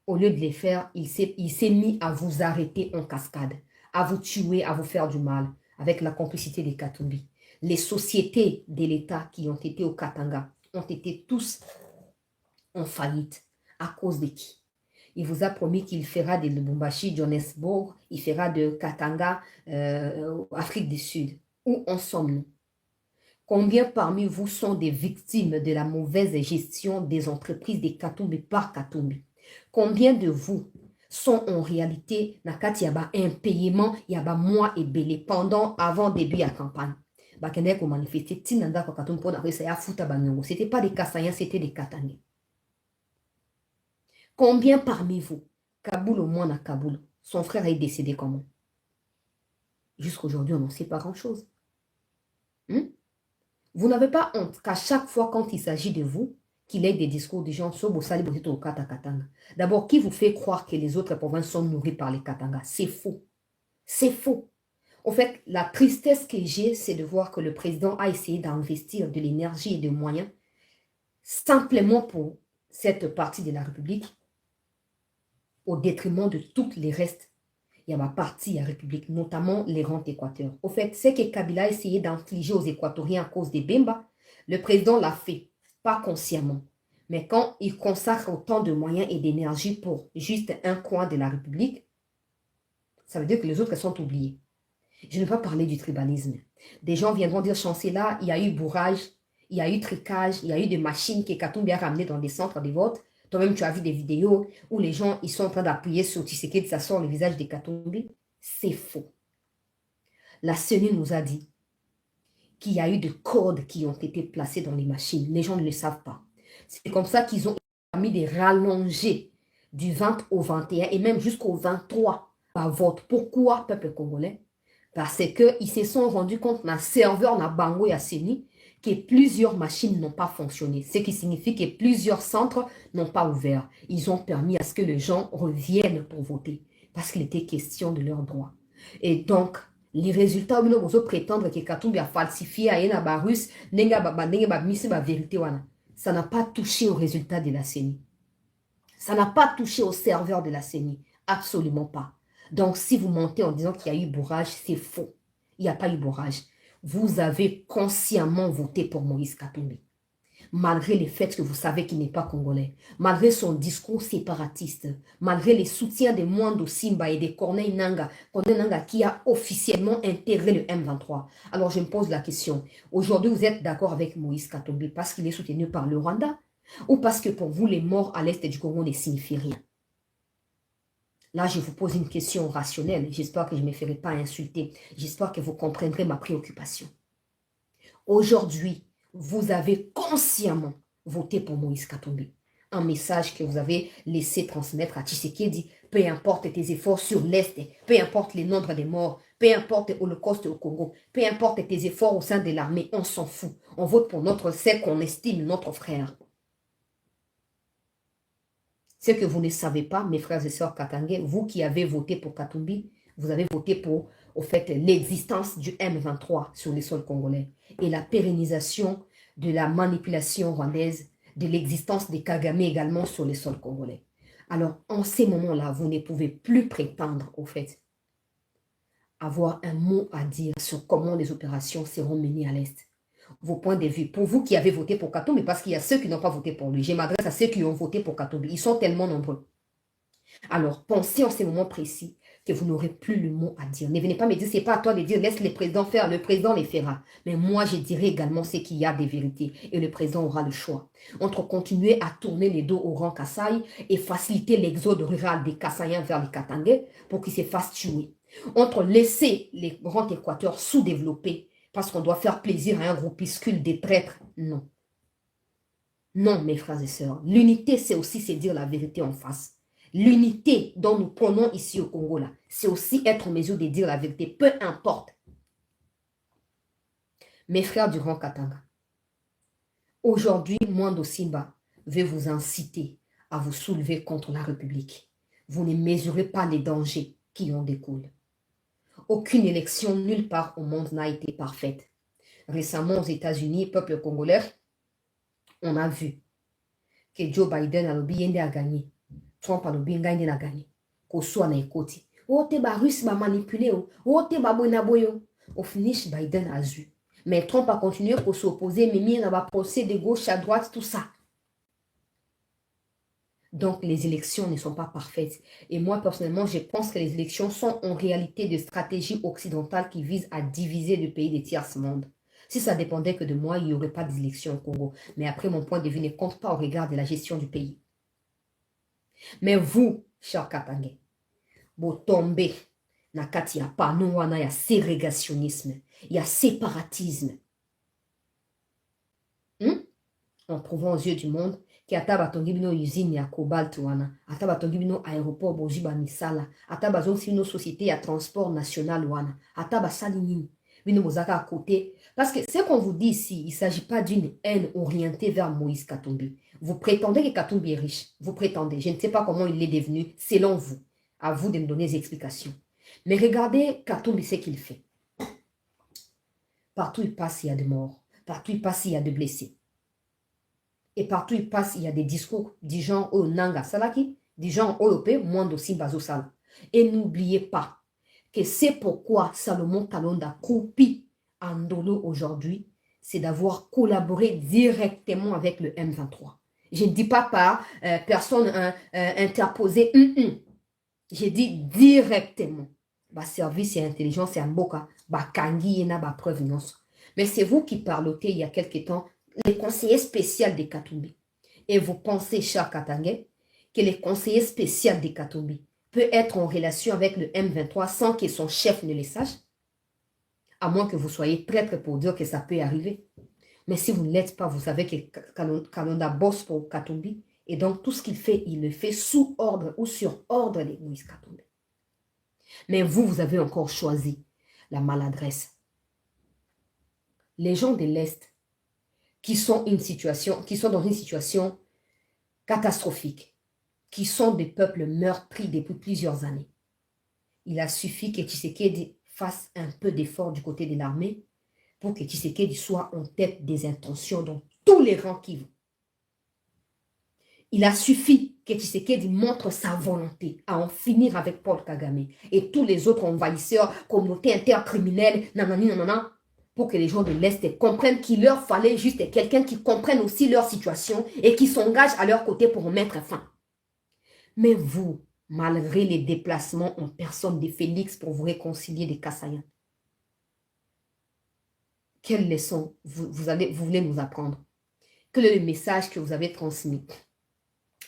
Speaker 1: Au lieu de les faire, il s'est mis à vous arrêter en cascade, à vous tuer, à vous faire du mal, avec la complicité des Katumbi. Les sociétés de l'État qui ont été au Katanga ont été tous en faillite. À cause de qui? Il vous a promis qu'il fera de Lubumbashi, Johannesburg, il fera de Katanga, Afrique du Sud. Où en sommes-nous? Combien parmi vous sont des victimes de la mauvaise gestion des entreprises de Katumbi par Katumbi? Combien de vous sont en réalité, nakati yaba un paiement, yaba mois et belé pendant, avant début de la campagne? C'était pas des Kassaïens, c'était des Katangais. Combien parmi vous, Kaboul au moins à Kaboul, son frère est décédé comment? Jusqu'aujourd'hui, on n'en sait pas grand-chose. Vous n'avez pas honte qu'à chaque fois quand il s'agit de vous, qu'il ait des discours de gens sur Bossali Botito au Katanga. D'abord, qui vous fait croire que les autres provinces sont nourries par les Katanga? C'est faux. C'est faux. En fait, la tristesse que j'ai, c'est de voir que le président a essayé d'investir de l'énergie et des moyens simplement pour cette partie de la République au détriment de tous les restes. Il y a ma partie, la République, notamment les rangs Équateurs. Au fait, c'est que Kabila a essayé d'infliger aux Équatoriens à cause des Bemba. Le président l'a fait, pas consciemment. Mais quand il consacre autant de moyens et d'énergie pour juste un coin de la République, ça veut dire que les autres sont oubliés. Je ne vais pas parler du tribalisme. Des gens viendront dire, chancelier, il y a eu bourrage, il y a eu tricage, il y a eu des machines que Katumbi a ramenées dans des centres de vote. Toi-même, tu as vu des vidéos où les gens ils sont en train d'appuyer sur Tshisekedi, ça sort le visage de Katumbi. C'est faux. La CENI nous a dit qu'il y a eu des codes qui ont été placés dans les machines. Les gens ne le savent pas. C'est comme ça qu'ils ont mis des rallongés du 20 au 21 et même jusqu'au 23 par vote. Pourquoi, peuple congolais? Parce qu'ils se sont rendus compte dans le serveur, dans Bango et à CENI, que plusieurs machines n'ont pas fonctionné. Ce qui signifie que plusieurs centres n'ont pas ouvert. Ils ont permis à ce que les gens reviennent pour voter. Parce qu'il était question de leurs droits. Et donc, les résultats, nous osons prétendre que Katumbi a falsifié à Yena Russe, vérité. Ça n'a pas touché aux résultats de la CENI. Ça n'a pas touché au serveur de la CENI. Absolument pas. Donc, si vous mentez en disant qu'il y a eu bourrage, c'est faux. Il n'y a pas eu bourrage. Vous avez consciemment voté pour Moïse Katumbi. Malgré le fait que vous savez qu'il n'est pas congolais, malgré son discours séparatiste, malgré les soutiens de Mwando Simba et de Corneille Nangaa qui a officiellement intégré le M23. Alors je me pose la question, aujourd'hui vous êtes d'accord avec Moïse Katumbi parce qu'il est soutenu par le Rwanda ou parce que pour vous les morts à l'est du Congo ne signifient rien? Là, je vous pose une question rationnelle. J'espère que je ne me ferai pas insulter. J'espère que vous comprendrez ma préoccupation. Aujourd'hui, vous avez consciemment voté pour Moïse Katumbi. Un message que vous avez laissé transmettre à Tshisekedi. Peu importe tes efforts sur l'Est, peu importe le nombre de morts, peu importe l'Holocauste au Congo, peu importe tes efforts au sein de l'armée, on s'en fout. On vote pour celle qu'on estime notre frère. Ce que vous ne savez pas, mes frères et sœurs katangais, vous qui avez voté pour Katumbi, vous avez voté pour, au fait, l'existence du M23 sur les sols congolais et la pérennisation de la manipulation rwandaise, de l'existence des Kagame également sur les sols congolais. Alors, en ces moments-là, vous ne pouvez plus prétendre, au fait, avoir un mot à dire sur comment les opérations seront menées à l'Est. Vos points de vue, pour vous qui avez voté pour Katumbi, parce qu'il y a ceux qui n'ont pas voté pour lui. Je m'adresse à ceux qui ont voté pour Katumbi. Ils sont tellement nombreux. Alors, pensez en ces moments précis que vous n'aurez plus le mot à dire. Ne venez pas me dire, c'est pas à toi de dire, laisse le président faire, le président les fera. Mais moi, je dirai également ce qu'il y a des vérités et le président aura le choix. Entre continuer à tourner les dos au rang Kasaï et faciliter l'exode rural des Kasaïens vers les Katangais pour qu'ils se fassent tuer. Entre laisser les grands Équateurs sous-développés parce qu'on doit faire plaisir à un groupuscule des traîtres. Non. Non, mes frères et sœurs. L'unité, c'est aussi se dire la vérité en face. L'unité dont nous prenons ici au Congo, là, c'est aussi être en mesure de dire la vérité, peu importe. Mes frères du Grand Katanga, aujourd'hui, Mwando Simba veut vous inciter à vous soulever contre la République. Vous ne mesurez pas les dangers qui en découlent. Aucune élection nulle part au monde n'a été parfaite. Récemment, aux États-Unis, peuple congolais, on a vu que Joe Biden a gagné. Trump a gagné. Koso na ekoti. Ote ba Russe ba manipulé. Ote ba bonaboyo. Au finish, Biden a eu. Mais Trump a continué pour s'opposer, mais il a procès de gauche à droite, tout ça. Donc, les élections ne sont pas parfaites. Et moi, personnellement, je pense que les élections sont en réalité des stratégies occidentales qui visent à diviser le pays des tiers-monde. Si ça dépendait que de moi, il n'y aurait pas d'élections au Congo. Mais après, mon point de vue ne compte pas au regard de la gestion du pays. Mais vous, chers Katangais, vous tombez dans il n'y a pas, nous, il y a ségrégationnisme, il y a séparatisme. En prouvant aux yeux du monde que ataba tongi bino usine ya cobalt wana, ataba tongi bino aéroport bojiba misala, ataba zongi bino société ya transport national wana, ataba salinini, bino bozaka à côté. Parce que ce qu'on vous dit ici, il ne s'agit pas d'une haine orientée vers Moïse Katumbi. Vous prétendez que Katumbi est riche. Vous prétendez. Je ne sais pas comment il est devenu, selon vous. À vous de me donner des explications. Mais regardez Katumbi, ce qu'il fait. Partout il passe, il y a des morts. Partout il passe, il y a des blessés. Et partout il passe, il y a des discours du genre oh Nanga Salaki, du genre Oyope, Mwando Simbazo Sala. Et n'oubliez pas que c'est pourquoi Salomon Kalonda croupit Andolo aujourd'hui, c'est d'avoir collaboré directement avec le M23. Je ne dis pas par personne interposée. J'ai dit directement. Bah, service et intelligence et Mboka, bah, Kangi et ba preuve non. Mais c'est vous qui parlotez il y a quelque temps les conseillers spéciaux des Katumbi. Et vous pensez, cher Katangais, que les conseillers spéciaux des Katumbi peut être en relation avec le M23 sans que son chef ne le sache? À moins que vous soyez traître pour dire que ça peut arriver. Mais si vous ne l'êtes pas, vous savez que Kalonda bosse pour Katumbi. Et donc, tout ce qu'il fait, il le fait sous ordre ou sur ordre de Moïse Katumbi. Mais vous, vous avez encore choisi la maladresse. Les gens de l'Est qui sont dans une situation catastrophique, qui sont des peuples meurtris depuis plusieurs années. Il a suffi que Tshisekedi fasse un peu d'effort du côté de l'armée pour que Tshisekedi soit en tête des intentions dans tous les rangs qui vont. Il a suffi que Tshisekedi montre sa volonté à en finir avec Paul Kagame et tous les autres envahisseurs, communautés intercriminelles, nanana, pour que les gens de l'Est comprennent qu'il leur fallait juste quelqu'un qui comprenne aussi leur situation et qui s'engage à leur côté pour en mettre fin. Mais vous, malgré les déplacements en personne de Félix pour vous réconcilier des Kasaïens, quelle leçon vous voulez nous apprendre? Quel est le message que vous avez transmis?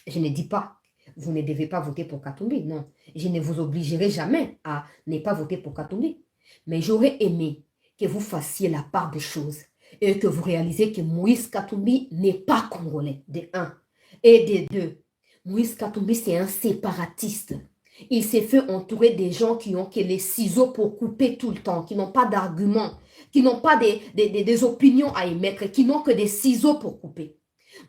Speaker 1: Je ne dis pas, vous ne devez pas voter pour Katumbi, non. Je ne vous obligerai jamais à ne pas voter pour Katumbi. Mais j'aurais aimé que vous fassiez la part des choses et que vous réalisez que Moïse Katumbi n'est pas congolais, de un. Et de deux, Moïse Katumbi, c'est un séparatiste. Il s'est fait entourer des gens qui ont que les ciseaux pour couper tout le temps, qui n'ont pas d'arguments, qui n'ont pas des opinions à émettre, qui n'ont que des ciseaux pour couper.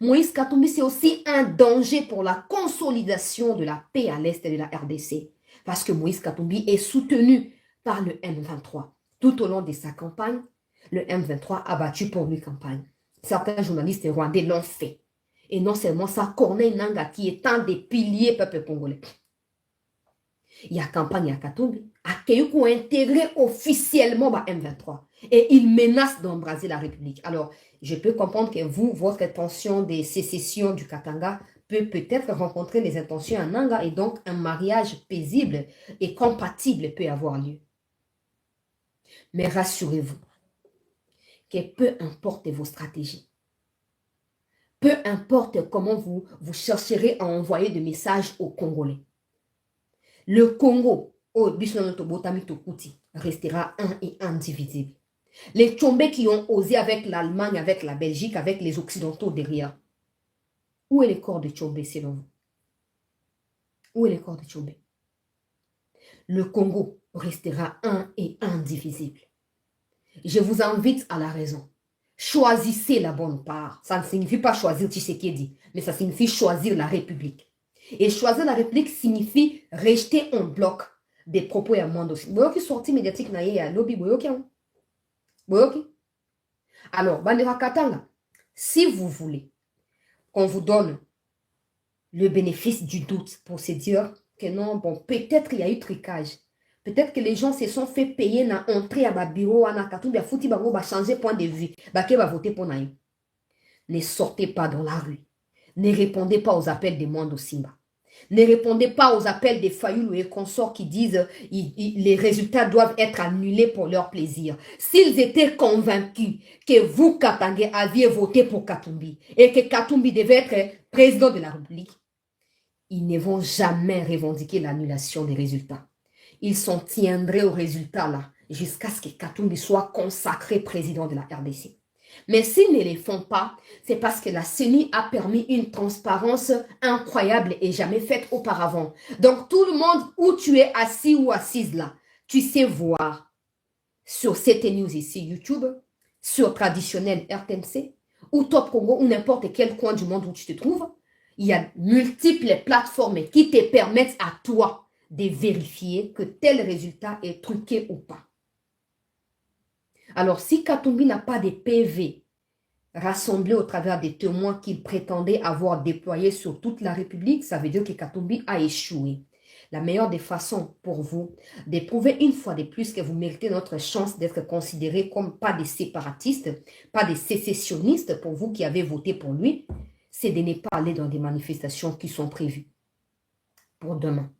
Speaker 1: Moïse Katumbi, c'est aussi un danger pour la consolidation de la paix à l'est de la RDC. Parce que Moïse Katumbi est soutenu par le M23. Tout au long de sa campagne, le M23 a battu pour lui campagne. Certains journalistes rwandais l'ont fait. Et non seulement ça, Corneille Nangaa, qui est un des piliers peuple congolais. Il y a campagne à Katumbi, à Keyuku intégré officiellement par M23. Et il menace d'embraser la République. Alors, je peux comprendre que vous, votre intention de sécession du Katanga peut peut-être rencontrer les intentions en Nanga et donc un mariage paisible et compatible peut avoir lieu. Mais rassurez-vous que peu importe vos stratégies, peu importe comment vous chercherez à envoyer des messages aux Congolais, le Congo, restera un et indivisible. Les Tchombés qui ont osé avec l'Allemagne, avec la Belgique, avec les Occidentaux derrière. Où est le corps de Tchombé selon vous? Où est le corps de Tchombé? Le Congo restera un et indivisible. Je vous invite à la raison. Choisissez la bonne part. Ça ne signifie pas choisir Tshisekedi, mais ça signifie choisir la République. Et choisir la République signifie rejeter en bloc des propos et amendes aussi. Boyoki sorti médiatique na ye lobby boyoki. Boyoki. Alors, Bandera Katanga, si vous voulez qu'on vous donne le bénéfice du doute pour se dire que non, bon, peut-être il y a eu tricage. Peut-être que les gens se sont fait payer na entrée à ma bureau, à Nakatumbi, à Fouti Bango, va changer point de vue. Baké va voter pour Naïm. Ne sortez pas dans la rue. Ne répondez pas aux appels des Mwando Simba. Ne répondez pas aux appels des Fayoulou et consorts qui disent les résultats doivent être annulés pour leur plaisir. S'ils étaient convaincus que vous, Katangé, aviez voté pour Katumbi et que Katumbi devait être président de la République, ils ne vont jamais revendiquer l'annulation des résultats. Ils s'en tiendraient aux résultats là jusqu'à ce que Katumbi soit consacré président de la RDC. Mais s'ils ne les font pas, c'est parce que la CENI a permis une transparence incroyable et jamais faite auparavant. Donc tout le monde, où tu es assis ou assise là, tu sais voir sur CTNews ici, YouTube, sur traditionnel RTNC, ou Top Congo, ou n'importe quel coin du monde où tu te trouves, il y a multiples plateformes qui te permettent à toi de vérifier que tel résultat est truqué ou pas. Alors, si Katumbi n'a pas de PV rassemblés au travers des témoins qu'il prétendait avoir déployés sur toute la République, ça veut dire que Katumbi a échoué. La meilleure des façons pour vous de prouver une fois de plus que vous méritez notre chance d'être considérés comme pas des séparatistes, pas des sécessionnistes pour vous qui avez voté pour lui, c'est de ne pas aller dans des manifestations qui sont prévues pour demain.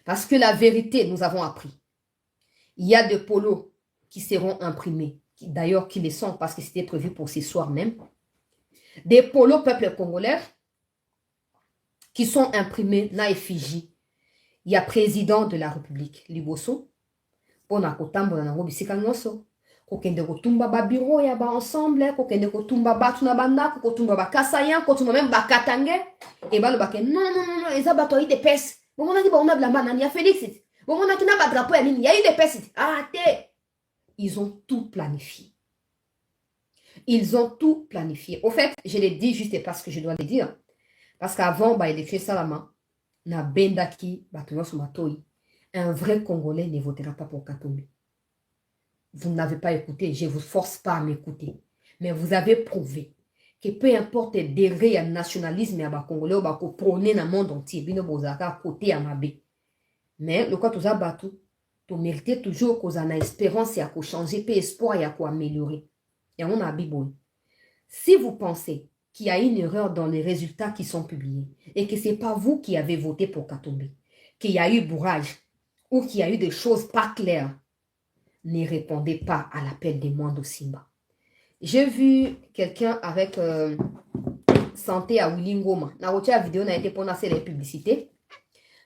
Speaker 1: Parce que la vérité, nous avons appris. Il y a des polos qui seront imprimés, d'ailleurs qui les sont parce que c'était prévu pour ce soir même. Des polos peuple congolais qui sont imprimés na effigie. Il y a président de la République, Liboso, pona kotambola nango bisika nyonso. Kokende kotumba ba bureau ya ba ensemble, kokende kotumba batu na bandako, kotumba ba kasayan, kotumba même ba katange. Et ba le bake non, eza bato yi de pes. Bon on a dit bon on a blamba nani ya Félix. Bon on a kina ba drapeau ya nini, il y a eu des pes. Arrêtez. Ils ont tout planifié. Ils ont tout planifié. Au fait, je l'ai dit juste parce que je dois le dire. Parce qu'avant, bah, élection Salama, na Bendaki, un vrai Congolais ne votera pas pour Katumbi. Vous n'avez pas écouté, je ne vous force pas à m'écouter. Mais vous avez prouvé que peu importe des réels nationalisme à Congolais, on va prôner dans le monde entier, bino bozaka côté à Mabé. Mais le cas tout ça batou, tu mérites toujours qu'on a espérance et à changer, peu espoir et à améliorer. Et on a biboui. Si vous pensez qu'il y a une erreur dans les résultats qui sont publiés et que ce n'est pas vous qui avez voté pour Katumbi, qu'il y a eu bourrage ou qu'il y a eu des choses pas claires, ne répondez pas à l'appel des Mwando Simba. J'ai vu quelqu'un avec santé à Willingoma. Na la vidéo n'a été pour lancer les publicités.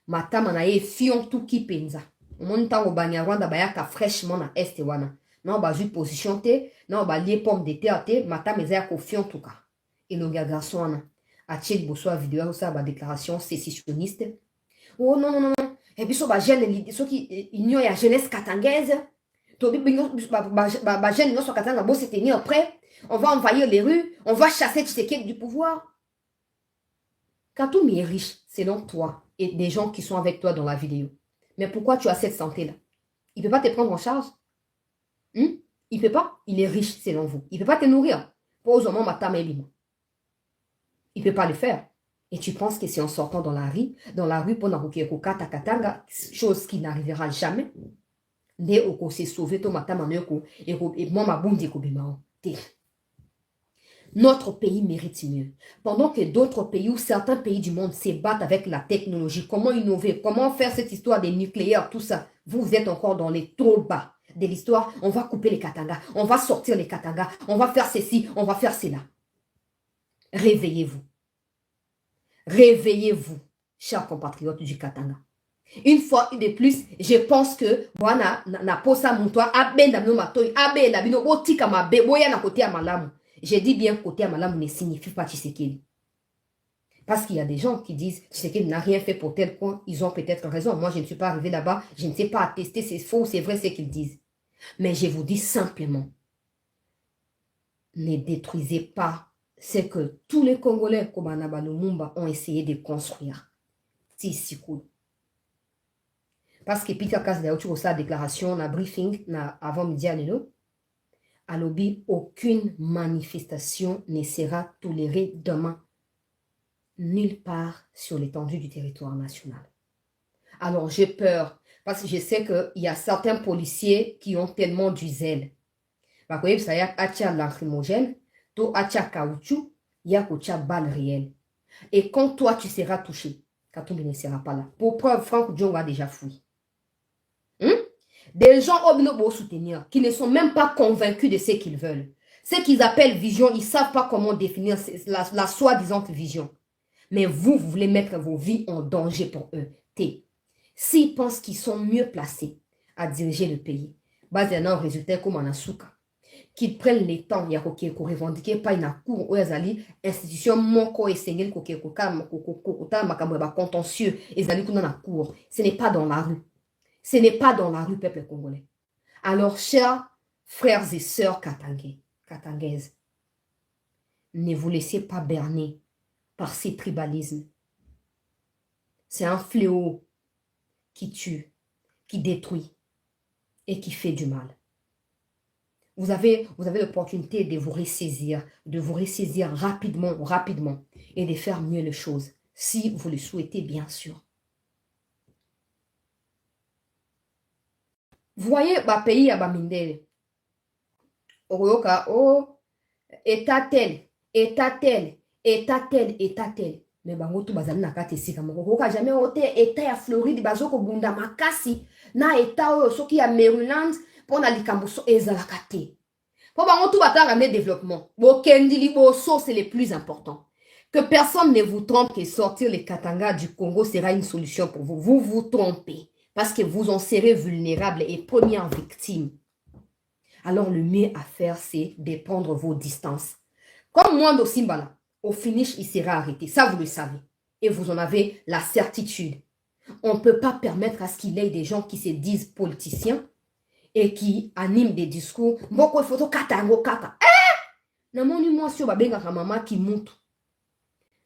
Speaker 1: Matama na ye fion tout qui penza. Mon temps au Banyarwanda bayaka fraîchement na est wana. Non ba juste position te, non ba lié pomme de terre te, matama ezaya ko fion tout cas. Et le garçon wana a tchel bosso vidéo ça ba déclaration sécessionniste. Oh non. Et puis so ba jeune ceux qui union ya jeunesse katangaise. Tobi ba jeune union so katanga bo se tenir prêt. On va envahir les rues, on va chasser Tshisekedi du pouvoir. Katumbi est riche, selon toi, et des gens qui sont avec toi dans la vidéo. Mais pourquoi tu as cette santé-là? Il ne peut pas te prendre en charge? Il ne peut pas? Il est riche, selon vous. Il ne peut pas te nourrir? Il ne peut pas le faire. Et tu penses que c'est en sortant dans la rue, pour n'avoir kata katanga, chose qui n'arrivera jamais. Dès qu'on s'est sauvé, ton matin, et moi, ma boum, Notre pays mérite mieux. Pendant que d'autres pays ou certains pays du monde se battent avec la technologie, comment innover, comment faire cette histoire des nucléaires, tout ça, vous êtes encore dans les trop bas de l'histoire. On va couper les Katangas, on va sortir les Katangas, on va faire ceci, on va faire cela. Réveillez-vous. Réveillez-vous, chers compatriotes du Katanga. Une fois de plus, je pense que voilà, na posa moutoa abe na bino matoi abe na bino otika mabe boya na côté à malamu. Je dis bien côté à malamu ne signifie pas Tshisekedi. Parce qu'il y a des gens qui disent Tshisekedi n'a rien fait pour tel point, ils ont peut-être raison. Moi, je ne suis pas arrivé là-bas, je ne sais pas attester, c'est faux, c'est vrai ce qu'ils disent. Mais je vous dis simplement, ne détruisez pas ce que tous les Congolais comme Anaba Lumumba ont essayé de construire. C'est si cool. Parce que Peter Kass a eu sa déclaration, na briefing, avant midi à l'élo, à lobby, aucune manifestation ne sera tolérée demain, nulle part sur l'étendue du territoire national. Alors j'ai peur, parce que je sais qu'il y a certains policiers qui ont tellement du zèle. Vous voyez, ça y a lacrymogène, to acha caoutchouc, il y a kocha balle réelle. Et quand toi tu seras touché, Katumbi ne sera pas là. Pour preuve, Franck Diongo a déjà fouillé. Des gens obligés soutenir, qui ne sont même pas convaincus de ce qu'ils veulent. Ce qu'ils appellent vision, ils ne savent pas comment définir la soi-disant vision. Mais vous voulez mettre vos vies en danger pour eux. S'ils pensent qu'ils sont mieux placés à diriger le pays, basé sur un résultat comme en Asuka, qu'ils prennent le temps, il y a pour revendiquer pas une cour où ils institution moko et sengel contentieux, ils allaient dans la cour. Ce n'est pas dans la rue. Ce n'est pas dans la rue, peuple congolais. Alors, chers frères et sœurs katangaises, ne vous laissez pas berner par ces tribalismes. C'est un fléau qui tue, qui détruit et qui fait du mal. Vous avez l'opportunité de vous ressaisir rapidement et de faire mieux les choses, si vous le souhaitez, bien sûr. Vous voyez, le pays à Bamindele. Oyoka, oh, état tel. Mais bango tout bazali na kati sika moko. Oyoka jamais ote état ya Floride bazoko bunda makasi na état oyo soki ya Maryland pour na likambo so ezalaka te. Pour bango tout batanga ne développement. Bokendili boso c'est le plus important. Que personne ne vous trompe que sortir les Katanga du Congo sera une solution pour vous. Vous vous trompez. Parce que vous en serez vulnérable et première victime. Alors le mieux à faire, c'est de prendre vos distances. Comme moi, Simbala, au finish, il sera arrêté. Ça, vous le savez. Et vous en avez la certitude. On ne peut pas permettre à ce qu'il y ait des gens qui se disent politiciens et qui animent des discours. Beaucoup de photos, katango, kaka. Na moni moi sur babenga maman qui monte.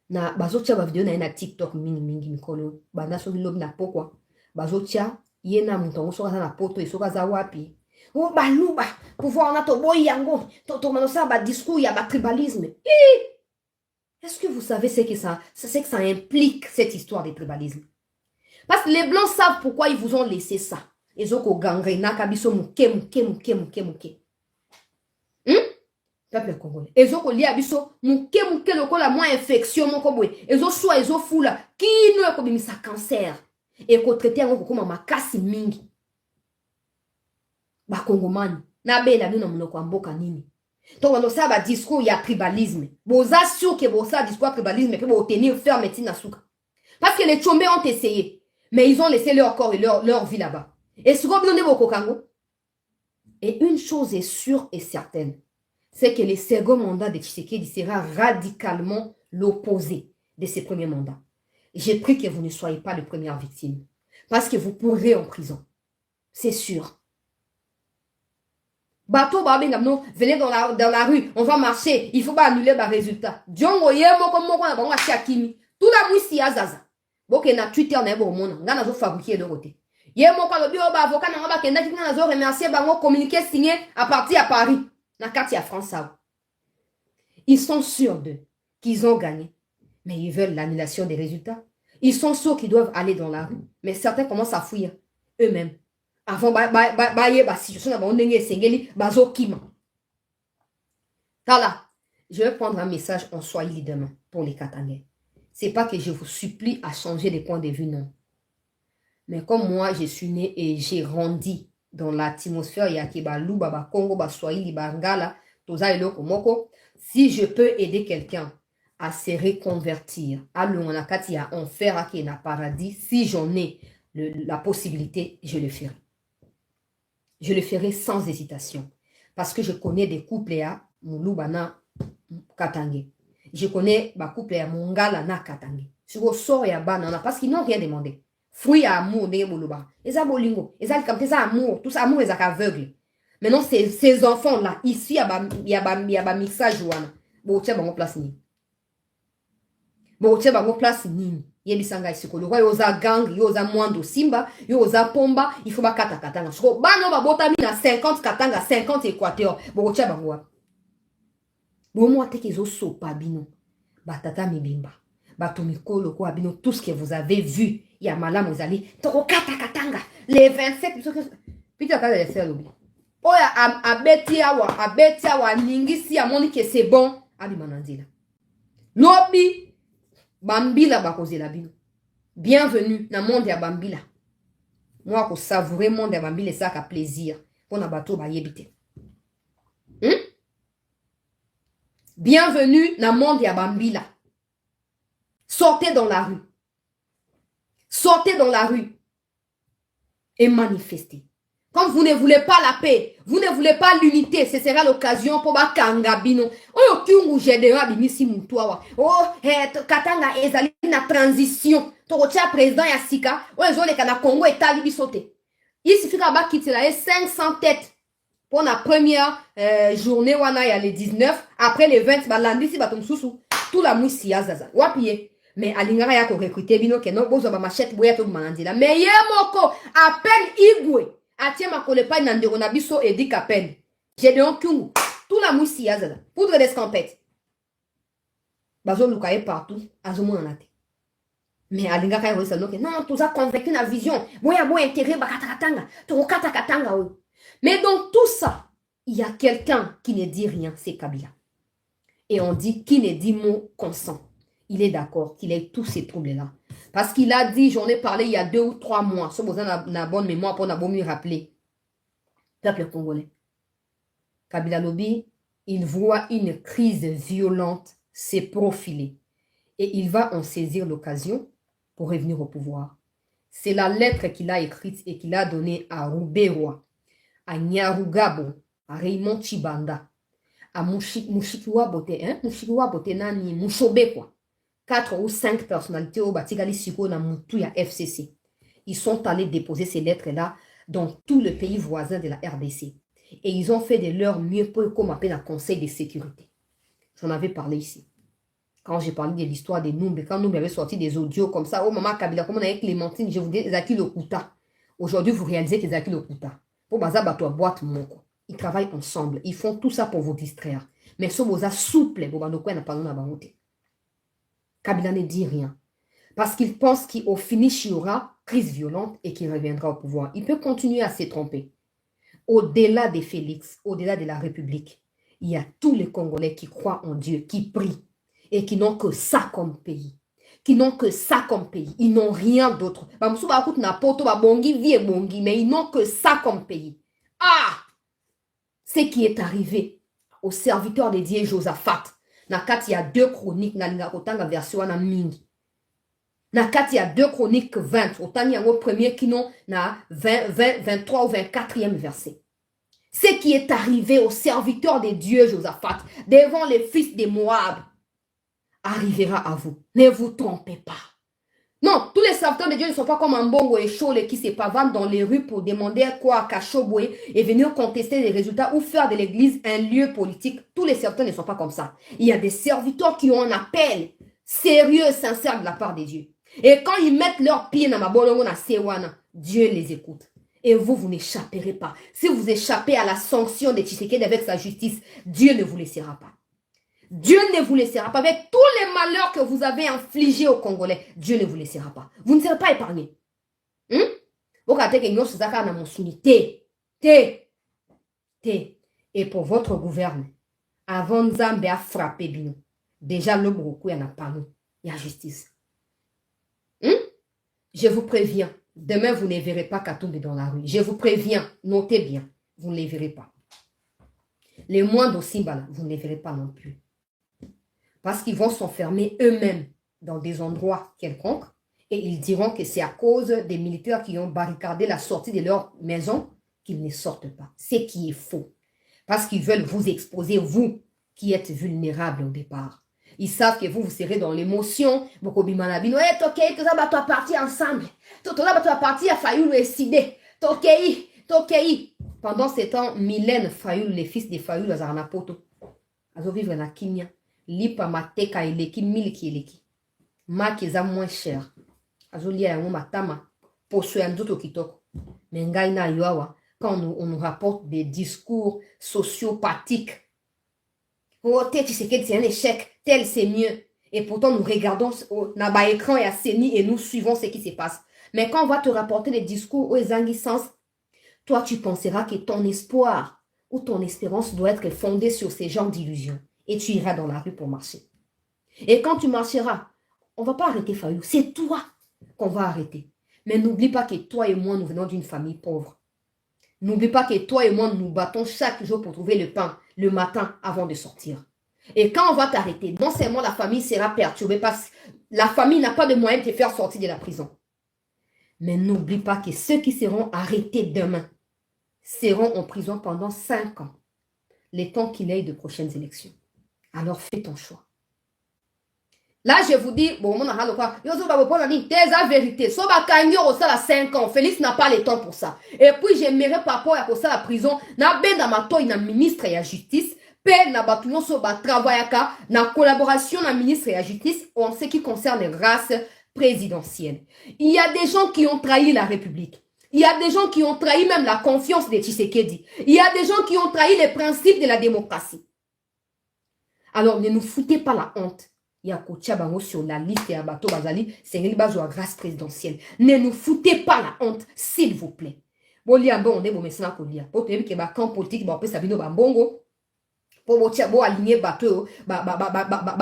Speaker 1: Na bazotia ba vidéo na TikTok mingi mikolo. Bana so lob na pourquoi. Bazotia yena mutongo soka na poto esoka za wapi. Oh baluba pouvoir na to boy yango to manosa ba discours ya ba tribalisme. Est-ce que vous savez ce que ça implique cette histoire de tribalisme? Parce que les blancs savent pourquoi ils vous ont laissé ça. Ezoko gangrena kabiso muke. Peuple congolais. Ezoko li abiso muke lokola moins infection moko boy. Ezo so ezo fula kino ekobimisa cancer. Et qu'on traite yango kokoma makasi mingi. Ba kongomani na bela bino monoko mboka nini. Donc on ça ba discours ya tribalisme. Boza sûr que boza discours tribalisme et pour tenir ferme tina souka. Parce que les Tchombe ont essayé, mais ils ont laissé leur corps et leur vie là-bas. Et ce qu'on a au Congo. Et une chose est sûre et certaine, c'est que le second mandat de Tshisekedi sera radicalement l'opposé de ses premiers mandats. J'ai pris que vous ne soyez pas la première victime. Parce que vous pourrez en prison. C'est sûr. Bateau, venez dans la rue, on va marcher, il faut pas annuler le résultat. Diongo yemo comme moi, on va chiakimi. Tout la mousse ya zaza. Boke na Twitter na ebo mona, ngana zo fabriquer de côté. Yemo ka lobi oba avocat na ngaba kenda kina zo remercier bango communiqué signé à partir à Paris. Na carte ya France. Ils sont sûrs d'eux qu'ils ont gagné. Mais ils veulent l'annulation des résultats. Ils sont sûrs qu'ils doivent aller dans la rue. Mais certains commencent à fuir eux-mêmes. Avant, situation na ba ndenge sengeli bazo kima. Tala, je vais prendre un message en Swahili demain pour les Katangais. Ce n'est pas que je vous supplie à changer de point de vue, non. Mais comme moi, je suis né et j'ai grandi dans l'atmosphère Yakiba, Baba Congo, Swahili, Bangala, Toza Eloko Moko, si je peux aider quelqu'un à se reconvertir, à l'Onakati, à en faire un paradis, si j'en ai la possibilité, je le ferai. Je le ferai sans hésitation. Parce que je connais des couples à Moulubana Katange. Je connais des couples à Mongala na Katange. Je sors et à Banana parce qu'ils n'ont rien demandé. Fruit à amour, des Moulouba. Les abolingo, les comme des amour, tout ça amour, les aveugles. Maintenant, ces enfants-là, ici, il y a un mixage. Bon, tiens, bon, place ni. Bon, tiens, bon, place ni. Yebisanga isikolo kwa yoza gang yoza mwando simba yoza pomba il faut ba kata katanga so bano ba botami na 50 katanga 50 équateur bo tia bangwa bo mo ateke zo sopa bino batata mibimba bato mikolo kwa bino tout ce que vous avez vu ya malamu zali toko kata katanga les 27 pita kala les faire lobi oya abeti awa ningisi amoni que c'est bon abi manandila lobi Bambila bakozela bino. Bienvenue dans le monde de Bambila. Moi, je savourer le monde de Bambila, ça a plaisir. Pour na bateau ba yebite. Bienvenue dans le monde de Bambila. Sortez dans la rue. Sortez dans la rue. Et manifestez. Quand vous ne voulez pas la paix, vous ne voulez pas l'unité, ce sera l'occasion pour bakanga bino. Oh, kyungu jedera bimisi mutuawa. Oh, katanga ezali na transition. Torotia président ya sika, oh ezole kana Congo etali bisote. Il suffit ka kitila 500 têtes pour la première journée wana ya le 19, après le 20 balandi si batom susu. Tout la mousi ya zaza. Wapiye. Mais alingara ya ko recruter bino ke no bozo ba machette boya to manandila. Mais yemoko à peine igwe. Atie ma kolepa nandero na biso edi kapen. Gédéon Kyungu. Tout la moussi yazala. Poudre d'escampette. Bazo lukaye partout. Azomo nanate. Mais alinga kaya rosa noke. Non, tout ça convaincu na vision. Boya boya intérêt bakatakatanga. Toko katakatanga oui. Mais dans tout ça, il y a quelqu'un qui ne dit rien, c'est Kabila. Et on dit qui ne dit mot consent. Il est d'accord qu'il ait tous ces troubles-là. Parce qu'il a dit, j'en ai parlé il y a 2 ou 3 mois, si vous avez une bonne mémoire, pour nous mieux rappeler. Peuple congolais. Kabila Lobi, il voit une crise violente se profiler. Et il va en saisir l'occasion pour revenir au pouvoir. C'est la lettre qu'il a écrite et qu'il a donnée à Rouberoa, à Nyarugabo, à Raymond Chibanda, à Mushikiwa Bote Nani, Mushobe quoi. 4 ou 5 personnalités au Batigali Siko na Mutuya FCC. Ils sont allés déposer ces lettres-là dans tout le pays voisin de la RDC. Et ils ont fait de leur mieux pour qu'on appelle un conseil de sécurité. J'en avais parlé ici. Quand j'ai parlé de l'histoire des Noumbe, quand Noumbe avait sorti des audios comme ça, oh maman Kabila, comme on avait Clémentine, je vous dis, Zaki Lokuta. Aujourd'hui, vous réalisez que Zaki Lokuta. Pour Baza Batoa boîte mon quoi. Ils travaillent ensemble. Ils font tout ça pour vous distraire. Mais ce Boza souple, Bobanokwe n'a pas de baroté. Kabila ne dit rien. Parce qu'il pense qu'au finish, il y aura crise violente et qu'il reviendra au pouvoir. Il peut continuer à se tromper. Au-delà de Félix, au-delà de la République, il y a tous les Congolais qui croient en Dieu, qui prient et qui n'ont que ça comme pays. Qui n'ont que ça comme pays. Ils n'ont rien d'autre. Mais ils n'ont que ça comme pays. Ah! Ce qui est arrivé au serviteur de Dieu Josaphat. Nakati, il y a 2 chroniques, na version na mingi. Nakati, il y a 2 chroniques 20. Autant il y a un premier qui n'ont na 23 ou 24e verset. Ce qui est arrivé au serviteur de Dieu Josaphat, devant les fils de Moab, arrivera à vous. Ne vous trompez pas. Non, tous les serviteurs de Dieu ne sont pas comme un bongo et Chole qui se pavanent dans les rues pour demander quoi à Kachoboué et venir contester les résultats ou faire de l'église un lieu politique. Tous les serviteurs ne sont pas comme ça. Il y a des serviteurs qui ont un appel sérieux et sincère de la part de Dieu. Et quand ils mettent leurs pieds dans ma bolongo na Sewana, Dieu les écoute. Et vous, vous n'échapperez pas. Si vous échappez à la sanction de Tshisekedi avec sa justice, Dieu ne vous laissera pas. Dieu ne vous laissera pas. Avec tous les malheurs que vous avez infligés aux Congolais, Dieu ne vous laissera pas. Vous ne serez pas épargnés. Et pour votre gouvernement, avant Nzambe a frappé Bino. Déjà, le beaucoup, il n'y en a pas nous. Il y a justice. Je vous préviens, demain, vous ne verrez pas Katumbi dans la rue. Je vous préviens, notez bien, vous ne les verrez pas. Les moines d'Osimbala, vous ne les verrez pas non plus. Parce qu'ils vont s'enfermer eux-mêmes dans des endroits quelconques et ils diront que c'est à cause des militaires qui ont barricadé la sortie de leur maison qu'ils ne sortent pas. Ce qui est faux. Parce qu'ils veulent vous exposer, vous, qui êtes vulnérables au départ. Ils savent que vous serez dans l'émotion. Beaucoup de manabino, ok, tout ça va partir ensemble. Tout ça va partir à Fayoulou et Sidé. Tokei. Pendant ce temps, Mylène Fayoulou, les fils de Fayoulou, ils ont poto. Ils vivent dans Kimia. Lipa mateka eleki, miliki eleki. Maki eza moins cher. Ils lia yango matama. Poso ya nzoto kitoko. Mais ngai na yoawa. Quand on nous rapporte des discours sociopathiques. Oh, tel Tshisekedi, c'est un échec. Tel, c'est mieux. Et pourtant, nous regardons na ba écran et à Seni et nous suivons ce qui se passe. Mais quand on va te rapporter des discours aux sens, toi, tu penseras que ton espoir ou ton espérance doit être fondée sur ces genres d'illusions. Et tu iras dans la rue pour marcher. Et quand tu marcheras, on ne va pas arrêter Fayou. C'est toi qu'on va arrêter. Mais n'oublie pas que toi et moi, nous venons d'une famille pauvre. N'oublie pas que toi et moi, nous nous battons chaque jour pour trouver le pain le matin avant de sortir. Et quand on va t'arrêter, non seulement la famille sera perturbée parce que la famille n'a pas de moyen de te faire sortir de la prison. Mais n'oublie pas que ceux qui seront arrêtés demain seront en prison pendant 5 ans. Les temps qu'il ait de prochaines élections. Alors fais ton choix. Là, je vous dis, bon, on a quoi? T'es vérité. So ba kanyo au ça 5 ans. Félix n'a pas le temps pour ça. Et puis, j'aimerais par rapport à ça la prison. Na ben dans ma toy na ministre et la justice. Pe na batunon so ba travaillaka na collaboration na ministre et la justice en ce qui concerne les races présidentielles. Il y a des gens qui ont trahi la République. Il y a des gens qui ont trahi même la confiance de Tshisekedi. Il y a des gens qui ont trahi les principes de la démocratie. Alors, ne nous foutez pas la honte. Il y a Kotia Bango sur la liste et Abato Bazali, c'est une base de grâce présidentielle. Ne nous foutez pas la honte, s'il vous plaît. Bon, il y a bon, on est bon, mais c'est là qu'on y a. Pour que le camp politique, bon, après, ça vient de Bambongo. Pour aligner bateau,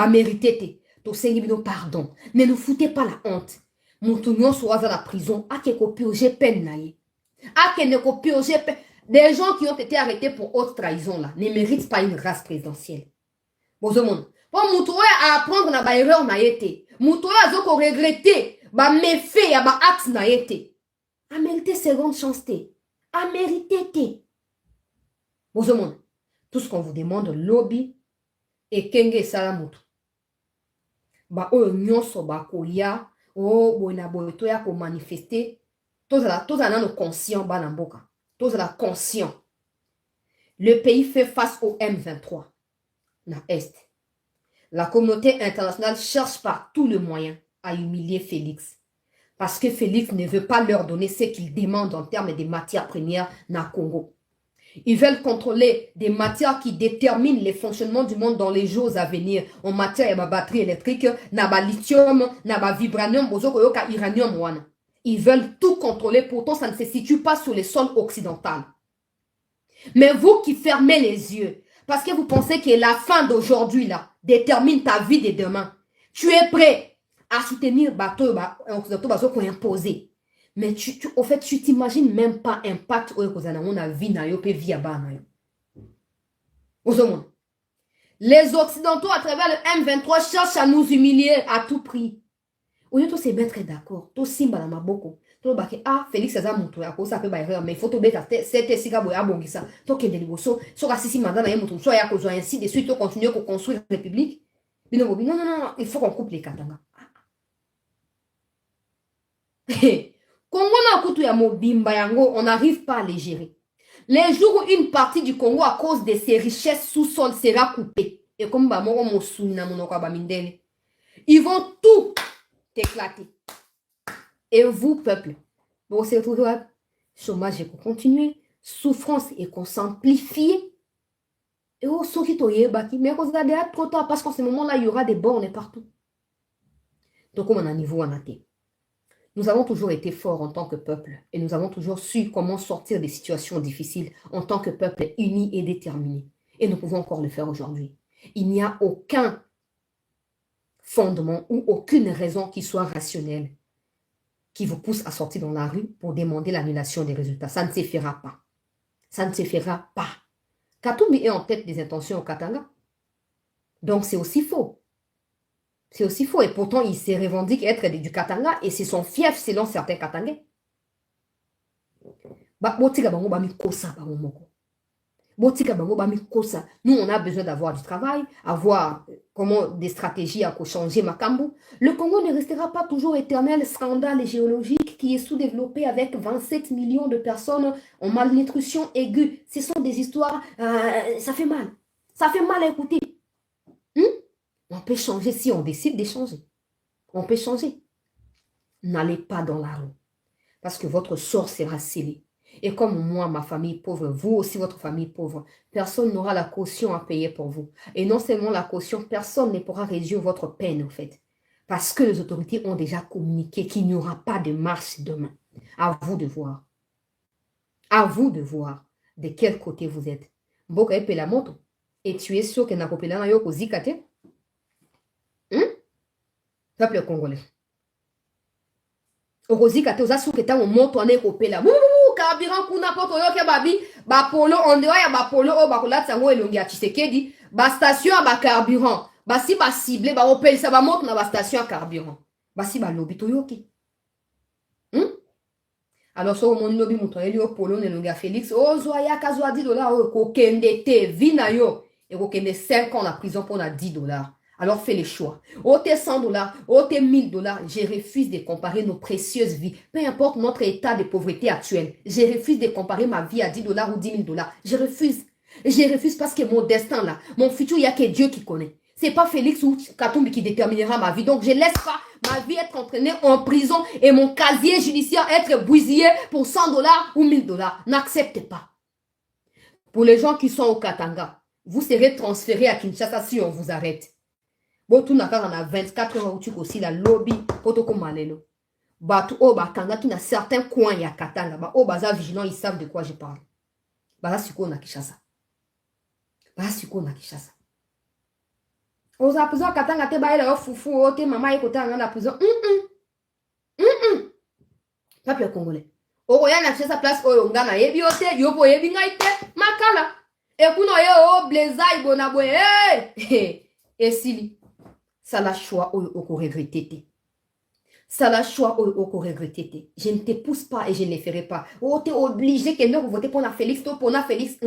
Speaker 1: mériter. To sengi pardon. Ne nous foutez pas la honte. Moutounon soit dans la prison, a que copioger peine naïe. A que ne copioger peine. Des gens qui ont été arrêtés pour haute trahison là, ne méritent pas une grâce présidentielle. Bon, ce monde. Pour Moutoué à apprendre na ba erreur na yete. Moutoué à zoko regretter, ba méfait ya ba acte na yete. A mérité seconde chance te. A mérité te. Bon, ce monde. Tout ce qu'on vous demande, lobby et kenge salamoutou. Ba oyo nyonso ba koya, o boina boyo to ya ko manifester. Tous à nos conscients banamboka. Tous à la conscient. Le pays fait face au M23. Na Est. La communauté internationale cherche par tous les moyens à humilier Félix. Parce que Félix ne veut pas leur donner ce qu'ils demandent en termes de matières premières na Congo. Ils veulent contrôler des matières qui déterminent le fonctionnement du monde dans les jours à venir. En matière de batterie électrique, na lithium, na vibranium, uranium wana. Ils veulent tout contrôler, pourtant ça ne se situe pas sur le sol occidental. Mais vous qui fermez les yeux, parce que vous pensez que la fin d'aujourd'hui là détermine ta vie de demain, tu es prêt à soutenir bateau qu'on imposé. Mais au fait, tu t'imagines même pas l'impact que la vie na yo pe vie à bas. Les Occidentaux à travers le M23 cherchent à nous humilier à tout prix. Au lieu de se mettre d'accord, tout simba na maboko. Ah, Félix Aza Moutou, à cause ça peut bailler, mais il faut tomber à cette sigaboy à Bongisa. Tant qu'il y a des négociations, sur Assisi Mandana et Moutou, soit à cause ainsi de suite, continuer à construire la République. Non, il faut qu'on coupe les Katanga. Congo na kutu ya mobimba yango, on n'arrive pas à les gérer. Les jours où une partie du Congo, à cause de ses richesses sous-sol, sera coupée, et comme Bamoro Mosuni na Monoka Bamindele, ils vont tout éclater. Et vous, peuple, bon, c'est tout, chômage est continuer, souffrance est qu'on s'amplifie. Et oh, ceux qui t'ont baki, mais vous avez trop tard, parce qu'en ce moment-là, il y aura des bornes partout. Donc, on a un niveau en athée. Nous avons toujours été forts en tant que peuple, et nous avons toujours su comment sortir des situations difficiles en tant que peuple uni et déterminé. Et nous pouvons encore le faire aujourd'hui. Il n'y a aucun fondement ou aucune raison qui soit rationnelle qui vous pousse à sortir dans la rue pour demander l'annulation des résultats. Ça ne se fera pas. Ça ne se fera pas. Katumbi est en tête des intentions au Katanga. Donc c'est aussi faux. C'est aussi faux. Et pourtant, il se revendique être du Katanga et c'est son fief selon certains Katangais. Nous, on a besoin d'avoir du travail, avoir des stratégies à changer Makambu. Le Congo ne restera pas toujours éternel scandale géologique qui est sous-développé avec 27 millions de personnes en malnutrition aiguë. Ce sont des histoires, ça fait mal. Ça fait mal à écouter. On peut changer si on décide de changer. On peut changer. N'allez pas dans la rue parce que votre sort sera scellé. Et comme moi, ma famille pauvre, vous aussi, votre famille pauvre, personne n'aura la caution à payer pour vous. Et non seulement la caution, personne ne pourra réduire votre peine, en fait. Parce que les autorités ont déjà communiqué qu'il n'y aura pas de marche demain. À vous de voir. À vous de voir de quel côté vous êtes. Boka epe la moto. Et tu es sûr que na popela na yo ko zikate? Peuple congolais. Okozikate oza sûr que ta moto ane kopela. Carburant kuna poto yoke babi ba polo on dehors ya ba polo o ba kolatsa ngo elongi ya Tshisekedi ba station ya ba carburant basi ba ciblé ba opelisa ba moto na ba station ya carburant basi ba lobi to yoke alors so mon lobi muto eli o polo ne elongi ya Félix o zo ya ka zo $10 o ko kende te vina yo e ko kende 5 ans na prison pour na $10. Alors fais les choix. Oh, tes $100, oh, tes $1000, je refuse de comparer nos précieuses vies. Peu importe notre état de pauvreté actuel. Je refuse de comparer ma vie à $10 ou $10,000. Je refuse. Je refuse parce que mon destin là, mon futur, il n'y a que Dieu qui connaît. C'est pas Félix ou Katumbi qui déterminera ma vie. Donc je laisse pas ma vie être entraînée en prison et mon casier judiciaire être bousillé pour $100 ou $1000. N'acceptez pas. Pour les gens qui sont au Katanga, vous serez transférés à Kinshasa si on vous arrête. Botu nakaka na 24 heures où tu aussi la lobby potoko malelo. Batu o bakanga qui na certains coins ya Katanga ba o baza vigilant ils savent de quoi je parle. Baza siko na Kinshasa. Baza siko na Kinshasa. Oza prison Katanga te ba ela fufu o te mama e kota na prison. Peuple congolais. O ya na Kinshasa place o ngana yebi o te yobo yebi ngai te makala. E kuno ye o blezai bona boye. Et sili ça la choix au regretter. Ça la choix au regretter. Je ne te pousse pas et je ne le ferai pas. Oh, tu es obligé que nous voter pour la Félix, pour la Félix.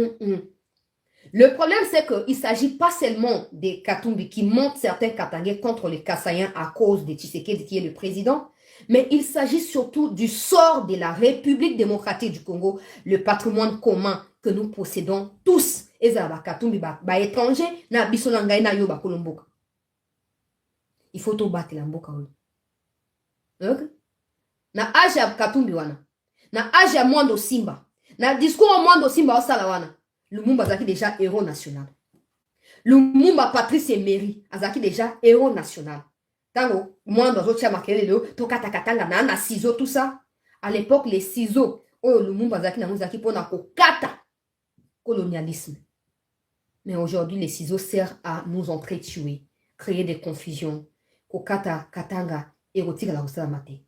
Speaker 1: Le problème, c'est qu'il ne s'agit pas seulement des Katumbi qui montent certains Katangais contre les Kassaïens à cause de Tshisekedi qui est le président, mais il s'agit surtout du sort de la République démocratique du Congo, le patrimoine commun que nous possédons tous. Et ça, Katumbi, étranger, na bisonangai na yo ba kolomboka. Il faut tout battre la mboka. Okay? Na âge ya Katumbi wana. Na âge ya Mwando Simba. Na discours Mwando Simba osala wana. Lumumba azaki déjà héros national. Lumumba Patrice Emery azaki déjà héros national. Tango Mwando azotia makele leo tokata katanga na ciseaux tout ça. À l'époque les ciseaux Lumumba azaki na muzaki pona kokata colonialisme. Mais aujourd'hui les ciseaux servent à nous entretuer, créer des confusions. Kokata katanga erotika la kosala mate.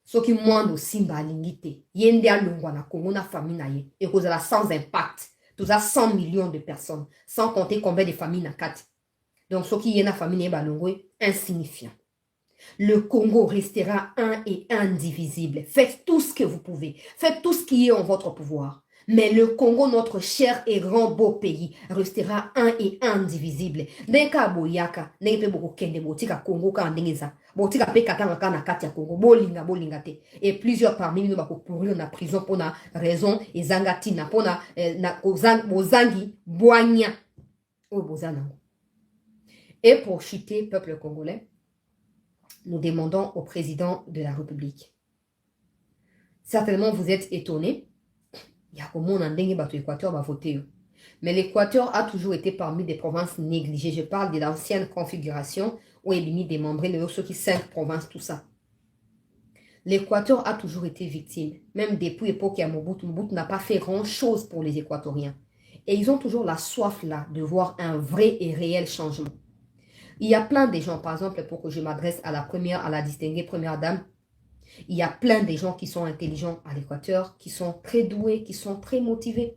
Speaker 1: Soki Mwando Simba alingite, yende alongwa na Congo na famille na ye, ekozala sans impact. Tout ça 100 millions de personnes, sans compter combien de familles na kati. Donc soki yena famille na balongwe, insignifiant. Le Congo restera un et indivisible. Faites tout ce que vous pouvez. Faites tout ce qui est en votre pouvoir. Mais le Congo, notre cher et grand beau pays, restera un et indivisible. Neka boyaka, neke boko kende botika Congo ka ndengeza. Botika pe katanga ka na kati ya Congo, bolinga te. Et plusieurs parmi nous bako pourrir na prison pour na raison et zangatina pour na bozangi boanya. O bozanango. Et pour chuter peuple congolais, nous demandons au président de la République. Certainement vous êtes étonnés. Il y a comment on a l'Équateur va voter. Mais l'Équateur a toujours été parmi des provinces négligées. Je parle de l'ancienne configuration où il y a mis des membres, ceux qui 5 provinces, tout ça. L'Équateur a toujours été victime. Même depuis l'époque à Mobutu, Mobutu n'a pas fait grand-chose pour les Équatoriens. Et ils ont toujours la soif là de voir un vrai et réel changement. Il y a plein de gens, par exemple, pour que je m'adresse à la distinguée première dame, il y a plein de gens qui sont intelligents à l'Équateur, qui sont très doués, qui sont très motivés.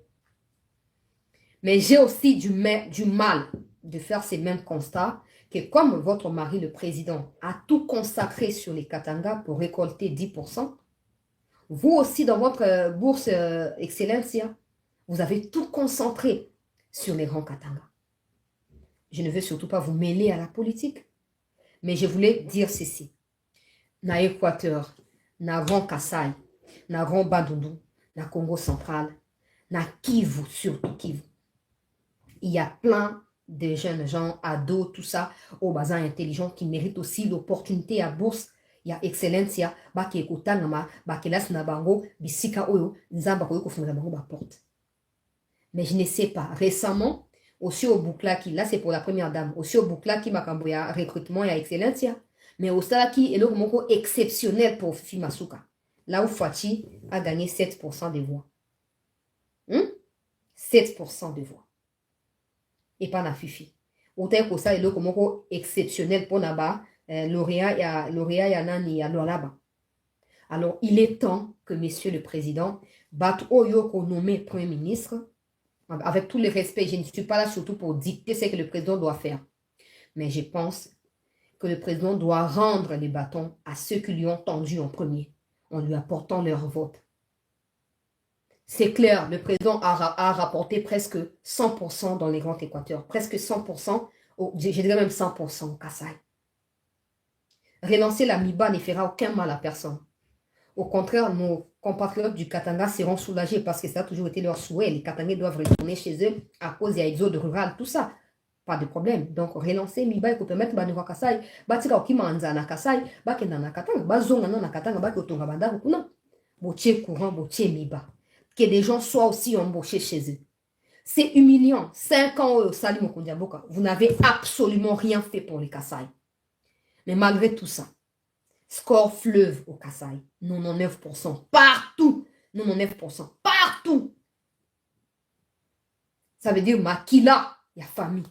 Speaker 1: Mais j'ai aussi du mal de faire ces mêmes constats que comme votre mari, le président, a tout consacré sur les Katanga pour récolter 10%, vous aussi, dans votre bourse Excellencia, vous avez tout concentré sur les grands Katanga. Je ne veux surtout pas vous mêler à la politique, mais je voulais dire ceci. Na Équateur, na Grand Kassai, na Grand Bandundu, na Congo central, na Kivu, surtout Kivu. Il y a plein de jeunes gens, ados, tout ça, au bazin intelligent qui méritent aussi l'opportunité à bourse. Il y a Excellencia, baki ekutangama, baki las na bango, bisika oyo, nzamba koyo kofunga bango ba porte. Mais je ne sais pas. Récemment, aussi au Bouklaki, là c'est pour la première dame, aussi au Bouklaki, makambo ya recrutement, il y a Excellencia. Mais au Salaki, il est exceptionnel pour Fifi Masuka. Là où Fati a gagné 7% des voix. 7% des voix. Et pas na Fifi. Autant que ça, il est exceptionnel pour Naba, lauréat ya nani ya Lolaba. Alors, il est temps que Monsieur le Président batte Oyoko nommé Premier ministre. Avec tout le respect, je ne suis pas là surtout pour dicter ce que le président doit faire. Mais je pense que le président doit rendre les bâtons à ceux qui lui ont tendu en premier, en lui apportant leur vote. C'est clair, le président a rapporté presque 100% dans les Grands Équateurs, presque 100%, je dirais même 100% au Kassai. Relancer la MIBA ne fera aucun mal à personne. Au contraire, nos compatriotes du Katanga seront soulagés parce que ça a toujours été leur souhait. Les Katangais doivent retourner chez eux à cause de l'exode rural, tout ça. Pas de problème. Donc, relancer Miba et permettre Banura Kasai, Batika Okimanza na Kasai, Bakenda na Katanga, Bazonga na Katanga, Bakotonga Banda, non. Botier courant, Botier Miba. Que des gens soient aussi embauchés chez eux. C'est humiliant. 5 ans au Salim Okondiaboka. Vous n'avez absolument rien fait pour les Kasai. Mais malgré tout ça, score fleuve au Kassai. 99%. Partout. 99%. Partout. Ça veut dire Makila, il y a famille.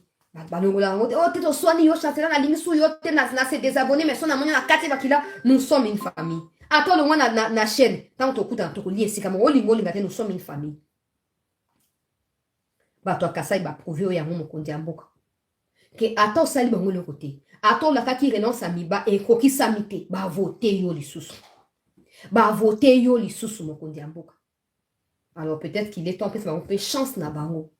Speaker 1: Nous sommes une famille. Attends, le moins na chaîne. Tant que nous sommes une famille. Bah, toi, Kassai, bah, prouver au Yamon Mokondiamboka. Que attends, sali bango le côté. Attends, la kaki renonce à Miba et koki samite. Bah, voter yo li sous. Bah, voter yo li sous Mokondiamboka. Alors, peut-être qu'il est temps que ça va chance na bango.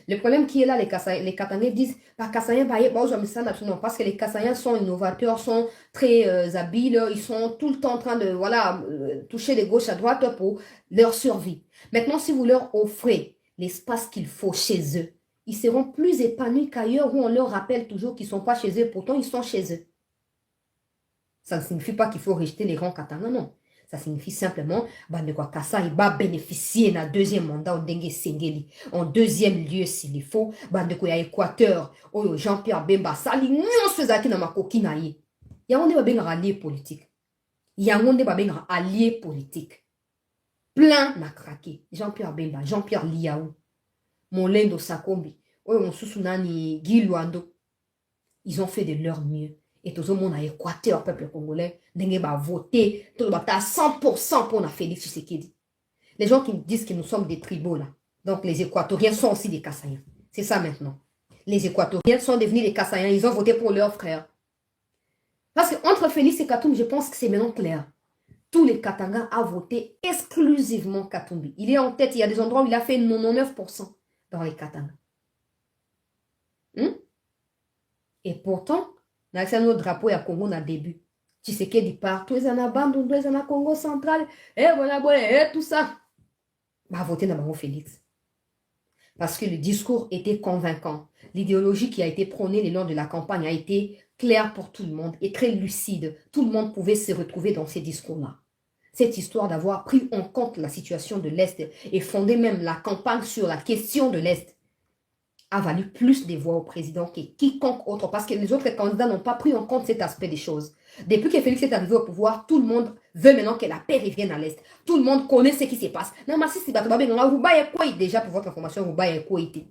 Speaker 1: Le problème qui est là, les Katangais disent, bah, Kassaïens, bah, non, parce que les Kassaïens sont innovateurs, sont très habiles, ils sont tout le temps en train de, voilà, toucher de gauche à droite pour leur survie. Maintenant, si vous leur offrez l'espace qu'il faut chez eux, ils seront plus épanouis qu'ailleurs où on leur rappelle toujours qu'ils ne sont pas chez eux, pourtant ils sont chez eux. Ça ne signifie pas qu'il faut rejeter les grands Katangais, non. Ça signifie simplement que Kassai va bénéficier d'un deuxième mandat au Dengue Sengeli. En deuxième lieu, s'il le faut, il y a Équateur, Jean-Pierre Bemba, Sali, nous faisons qui n'a pas coquinaillé. Il y a un allié politique. Il y a un allié politique. Plein n'a craqué. Jean-Pierre Bemba, Jean-Pierre Liaou, Molendo Sakombi, mon Susunani, Guy Luando. Ils ont fait de leur mieux. Et tout le monde a Équateur, peuple congolais, n'a voté, tout le monde à 100% pour Félix Tshisekedi. Les gens qui disent que nous sommes des tribaux là. Donc les Équatoriens sont aussi des Kassaïens. C'est ça maintenant. Les Équatoriens sont devenus des Kassaïens, ils ont voté pour leurs frères. Parce qu'entre Félix et Katumbi, je pense que c'est maintenant clair. Tous les Katanga ont voté exclusivement Katumbi. Il est en tête, il y a des endroits où il a fait 99% dans les Katanga. Et pourtant, dans notre drapeau, il y a Congo dans le début. Tshisekedi partout, ils en a Bandundu, ils en a Congo central, et voilà, et tout ça. Bah, voter dans Félix. Parce que le discours était convaincant. L'idéologie qui a été prônée le long de la campagne a été claire pour tout le monde et très lucide. Tout le monde pouvait se retrouver dans ces discours-là. Cette histoire d'avoir pris en compte la situation de l'Est et fondé même la campagne sur la question de l'Est. a valu plus des voix au président que quiconque autre, parce que les autres candidats n'ont pas pris en compte cet aspect des choses. Depuis que Félix est arrivé au pouvoir, tout le monde veut maintenant que la paix revienne à l'Est. Tout le monde connaît ce qui se passe. Non, mais si c'est Rouba est quoi déjà pour votre information, Rouba est quoi été?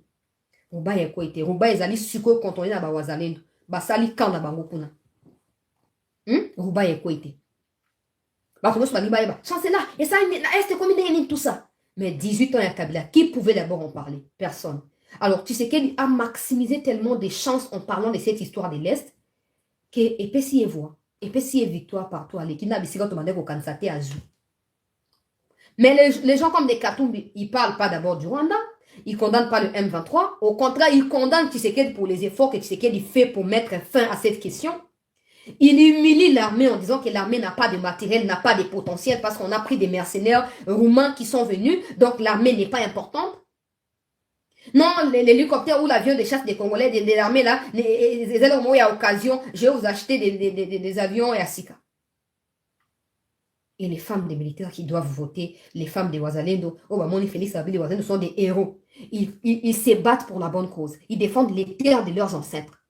Speaker 1: Rouba est quoi été? Rouba est allé suko quand on est à Wazalendo. Basali quand na bango kuna. Rouba est quoi été? Chancellor, et ça, est-ce que tout ça? Mais 18 ans à Kabila, qui pouvait d'abord en parler? Personne. Alors, tu sais qu'elle a maximisé tellement des chances en parlant de cette histoire de l'Est, que epesi voix, epesi victoire partout à l'équipe, n'a pas demandé au candidat à Zou. Mais les gens comme des Katumbi, ils ne parlent pas d'abord du Rwanda, ils ne condamnent pas le M23, au contraire, ils condamnent Tshisekedi pour les efforts que Tshisekedi fait pour mettre fin à cette question. Il humilie l'armée en disant que l'armée n'a pas de matériel, n'a pas de potentiel parce qu'on a pris des mercenaires roumains qui sont venus, donc l'armée n'est pas importante. Non, l'hélicoptère ou l'avion de chasse des Congolais, de l'armée là, il y a occasion, je vais vous acheter des avions et à Sika. Et les femmes des militaires qui doivent voter, les femmes des Wazalendo, oh bah Moni Félix Abili, les Wazalendo sont des héros. Ils se battent pour la bonne cause. Ils défendent les terres de leurs ancêtres.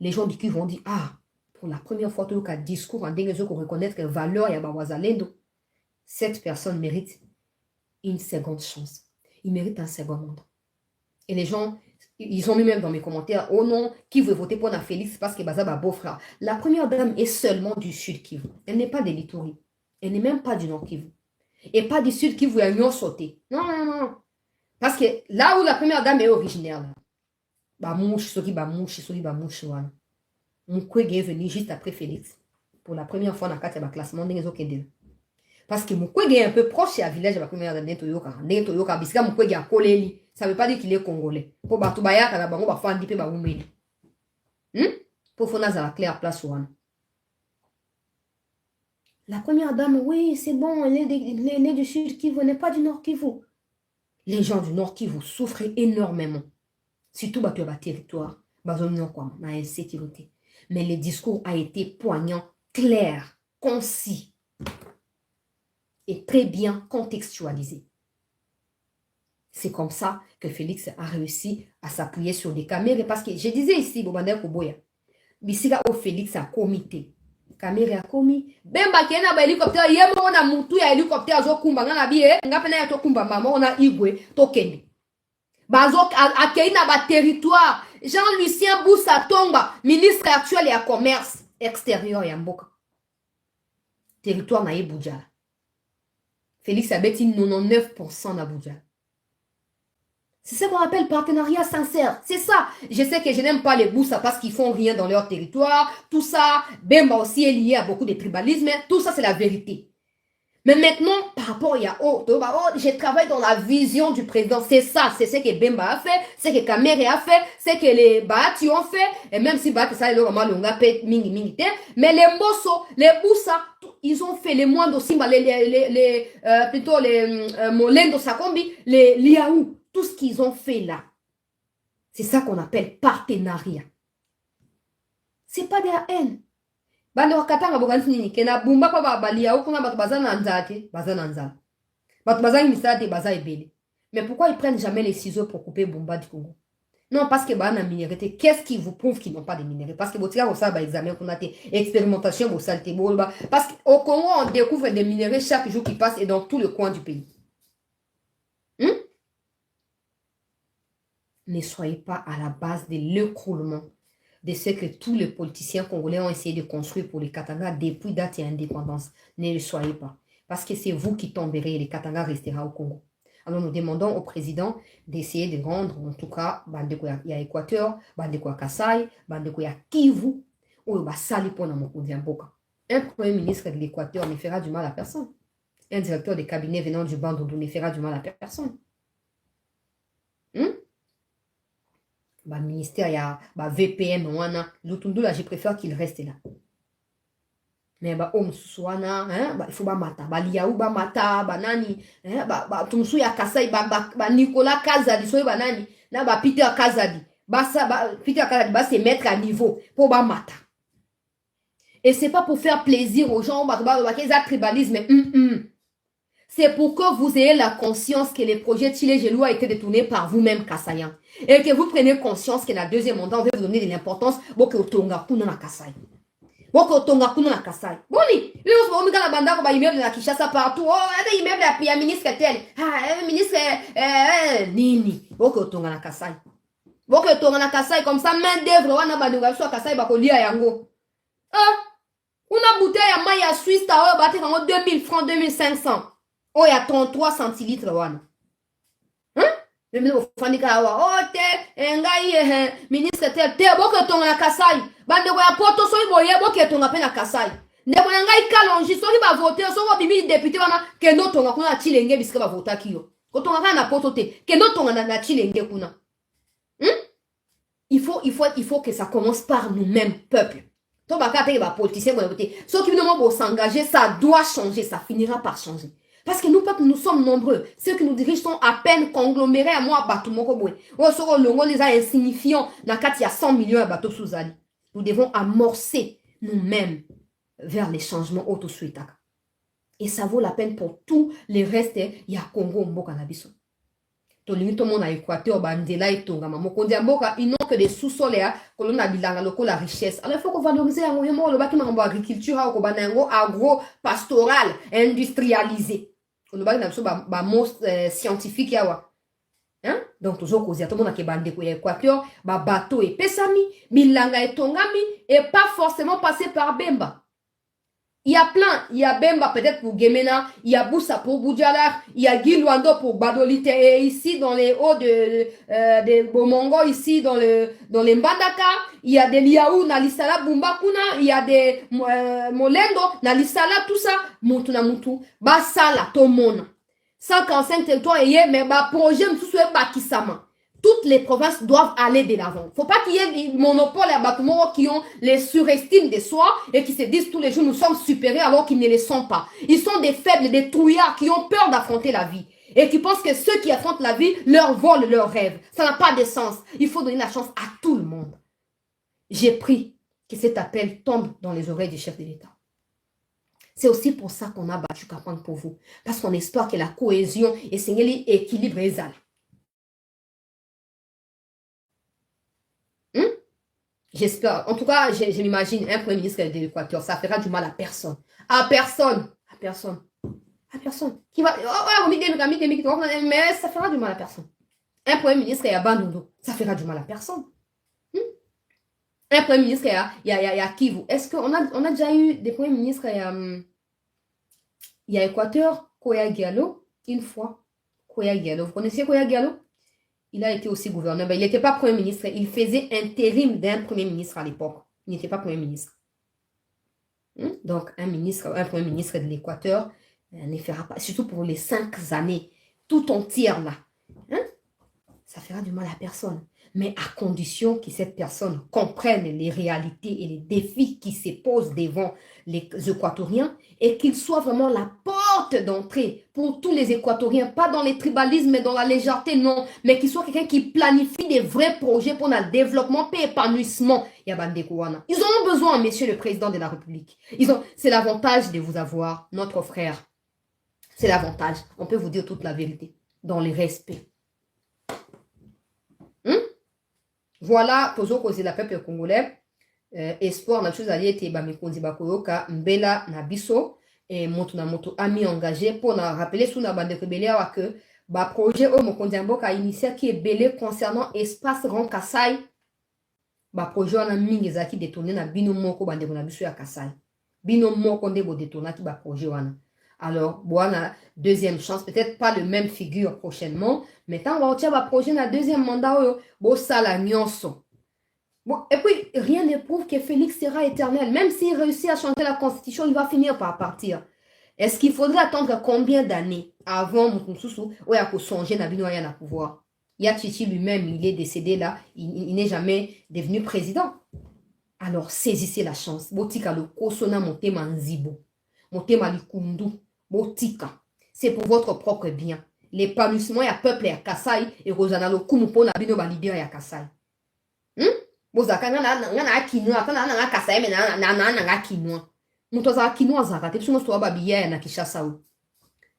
Speaker 1: Les gens du cul vont dire, ah, pour la première fois, tout le cas, discours en déguisé pour reconnaître que valeur y a Wazalendo, cette personne mérite une seconde chance. Il mérite un second monde. Et les gens, ils ont mis même dans mes commentaires, oh non, qui veut voter pour Félix parce que Baza beau-frère. La première dame est seulement du Sud Kivu. Elle n'est pas de l'Ituri. Elle n'est même pas du Nord Kivu. Et pas du Sud Kivu, elle a sauté. Non, non, non. Parce que là où la première dame est originaire, là, Bamouche, voilà. Mukwege est venu juste après Félix. Pour la première fois dans le cadre de classement, parce que Mukwege est un peu proche à village de la première dame de Toyoka. Bisika Mukwege a collé. Ça ne veut pas dire qu'il est congolais. Pour Batubaya, quand on va faire un peu de pour faire la claire place. La première dame, oui, c'est bon, elle est du Sud Kivu, elle n'est pas du Nord Kivu. Les gens du Nord Kivu souffrent énormément. Surtout dans le territoire, dans l'insécurité. Mais le discours a été poignant, clair, concis et très bien contextualisé. C'est comme ça que Félix a réussi à s'appuyer sur des caméras. Parce que je disais ici, Bobander Koboya, Bisiga au Félix a comité. Caméra a commis. Bemba qui est dans l'hélicoptère, il y a un moutou, il y a un hélicoptère, il y a un kumba, il y a un kumba, maman, on a Igwe, Tokende. Bazok a un territoire. Jean-Lucien Boussa Tomba, ministre actuel et à commerce extérieur et en Mboka. Territoire na Boudjala. Félix a bêti 99% d'Abuja. C'est ça qu'on appelle partenariat sincère. C'est ça. Je sais que je n'aime pas les Boussa parce qu'ils font rien dans leur territoire. Tout ça, Bemba aussi est lié à beaucoup de tribalisme. Tout ça, c'est la vérité. Mais maintenant, par rapport à je travaille dans la vision du président. C'est ça. C'est ce que Bemba a fait. C'est ce que Kamere a fait. C'est ce que les Bahati ont fait. Et même si Bahati, ça, mais les Mbosso, les Boussa, ils ont fait les moines aussi, plutôt les Molendo Sakombi, les Liaou. Tout ce qu'ils ont fait là, c'est ça qu'on appelle partenariat. C'est pas de la haine. Mais pourquoi ils prennent jamais les ciseaux pour couper Bumba du Congo? Non, parce que bah, minéralité, qu'est-ce qui vous prouve qu'ils n'ont pas de minerais? Parce que vous tirez ça, bah, examen qu'on a des expérimentations, vous saltez, parce qu'au Congo, on découvre des minerais chaque jour qui passe et dans tout le coin du pays. Ne soyez pas à la base de l'écroulement de ce que tous les politiciens congolais ont essayé de construire pour les Katanga depuis date et indépendance. Ne le soyez pas. Parce que c'est vous qui tomberez et les Katanga restera au Congo. Alors nous demandons au président d'essayer de rendre, en tout cas, il y a Équateur, il y a Kassai, il y a Kivu, ou Sali pour un premier ministre de l'Équateur ne fera du mal à personne. Un directeur de cabinet venant du Bandundu ne fera du mal à personne. Ministère, il y a VPM, l'Utundu, là, je préfère qu'il reste là. Mais il faut mata, liaou mata, banani, tumsu ya Kasai, Nicolas Kazadi, soy banani, na Peter Kazadi, Peter Kazadi, se mettre à niveau pour mata. Et c'est pas pour faire plaisir aux gens, tribalisme. C'est pour que vous ayez la conscience que les projets Tchilé Gelou a été détourné par vous-même, Kassayan. Et que vous preniez conscience que la deuxième mandat, on va vous donner de l'importance. Bon, que Otonga Kuna na Kassai. Bon, que Otonga Kuna na Kassai. Bon, ni. Lui, on se met dans la banda, on va immeuble de la Kishasa partout. Oh, il y a des immeubles, il y a ministre tel. Ah, ministre, Nini. Bon, que Otonga na Kassai. Bon, que Otonga na Kassai, comme ça, main d'œuvre, on a bandouga, soit Kassai, bakolia yango. Ah, une bouteille à maille à Suisse, t'as battu en 2000 francs, 2500. Oh, il y a 33 centilitres, wana. Hein? Le ministre Fandika, oh, tel, ngai, ministre tel, tel, boke tonga na Kasai. Bande ya poto, so iboye, boke tonga pe na Kasai. Ndeko ngai kalonji, so ki ba voter, so wa bibi député wana, kendo tonga kuna chilenge biska ba vota kiyo. Ko tonga na poto te, kendo tonga na chilenge kuna. Il faut que ça commence par nous-mêmes, peuple. Toi, bah, quand les politiciens vont voter, ceux qui vont s'engager, ça doit changer, ça finira par changer. Parce que nous, peuple, nous sommes nombreux. Ceux qui nous dirigent sont à peine conglomérés à moi, bateau mon robot. On les a insignifiants. Dans il y a 100 millions de bateaux sous Ali. Nous devons amorcer nous-mêmes vers les changements auto-suite. Et ça vaut la peine pour tous les restes. Il y a Congo, Mboka, Nabiso. Tout le monde a Équateur, Bandela et Tonga. Ils n'ont que des sous-sols, la richesse. Alors il faut qu'on valorise le bâtiment agriculture, agro-pastoral, industrialisé. Le bâtiment scientifique. Hein? Donc, toujours cause, tout le monde a bandé pour l'Équateur, bateau et pesami, bilanga et tongami, et pas forcément passer par Bemba. Il y a plein, il y a Bemba peut-être pour Gemena, il y a Boussa pour Boudjala, il y a Gilwando pour Badolite, et ici dans les hauts de Bomongo, ici dans les Mbandaka, il y a des Liaou, Nalisala, Bumbakuna, il y a des Molendo, Nalisala, tout ça, Moutuna Moutou, Basala, Tomona. 145 territoires, mais projet, Bakisama. Toutes les provinces doivent aller de l'avant. Faut pas qu'il y ait des monopoles à bâtiments qui ont les surestimes de soi et qui se disent tous les jours nous sommes supérieurs alors qu'ils ne le sont pas. Ils sont des faibles, des trouillards qui ont peur d'affronter la vie et qui pensent que ceux qui affrontent la vie leur volent leurs rêves. Ça n'a pas de sens. Il faut donner la chance à tout le monde. J'ai pris que cet appel tombe dans les oreilles du chef de l'État. C'est aussi pour ça qu'on a battu campagne pour vous. Parce qu'on espère que la cohésion et l'équilibre est là. J'espère. En tout cas, je m'imagine un premier ministre de l'Équateur. Ça fera du mal à personne. À personne. À personne. À personne. Qui va. Mais ça fera du mal à personne. Un premier ministre est à Bandundu. Ça fera du mal à personne. Un premier ministre est à Kivu. Est-ce qu'on a déjà eu des premiers ministres il y a Équateur, Koya Diallo, une fois. Koya Diallo. Vous connaissez Koya Diallo? Il a été aussi gouverneur. Ben, il n'était pas premier ministre. Il faisait intérim d'un premier ministre à l'époque. Il n'était pas premier ministre. Donc, un premier ministre de l'Équateur ne fera pas, surtout pour les 5 années, tout entière là. Ça fera du mal à personne. Mais à condition que cette personne comprenne les réalités et les défis qui se posent devant les Équatoriens et qu'il soit vraiment la porte d'entrée pour tous les Équatoriens, pas dans les tribalismes, mais dans la légèreté, non, mais qu'il soit quelqu'un qui planifie des vrais projets pour le développement et épanouissement. Ils en ont besoin, monsieur le président de la République. C'est l'avantage de vous avoir, notre frère. C'est l'avantage. On peut vous dire toute la vérité, dans le respect. Voilà, toujours cause la peuple congolais. Espoir, na chose alliée, te bamikondi bakoyoka, mbela na biso, et moto na moto ami engagé pour na rappeler sous na bande rebelle que ba projet au mokondi mboka initial qui est belé concernant espace Grand Kassai. Ba projet on a mingi zaki détourné na bino moko bande na biso ya Kassai. Bino moko ndebo détourné ki ba projet wana. Alors, bon, deuxième chance, peut-être pas le même figure prochainement, mais tant on va projet na deuxième mandat, bon, ça la nyonso. Bon, et puis, rien ne prouve que Félix sera éternel. Même s'il réussit à changer la constitution, il va finir par partir. Est-ce qu'il faudrait attendre combien d'années avant Moutousou ou à songer Nabino à pouvoir? Yachichi lui-même, il est décédé là, il n'est jamais devenu président. Alors, saisissez la chance. Botika le kosona motema nzibo. Motema likundu. Botika. C'est pour votre propre bien. L'épanouissement ya peuple ya Kassai et Rosana lo kumupo na bino ba leader ya Kassai. Bozaka na kinwa na Kassai mais na kinwa. Muto za kinwa za kate biso sto ba biya na Kinshasa.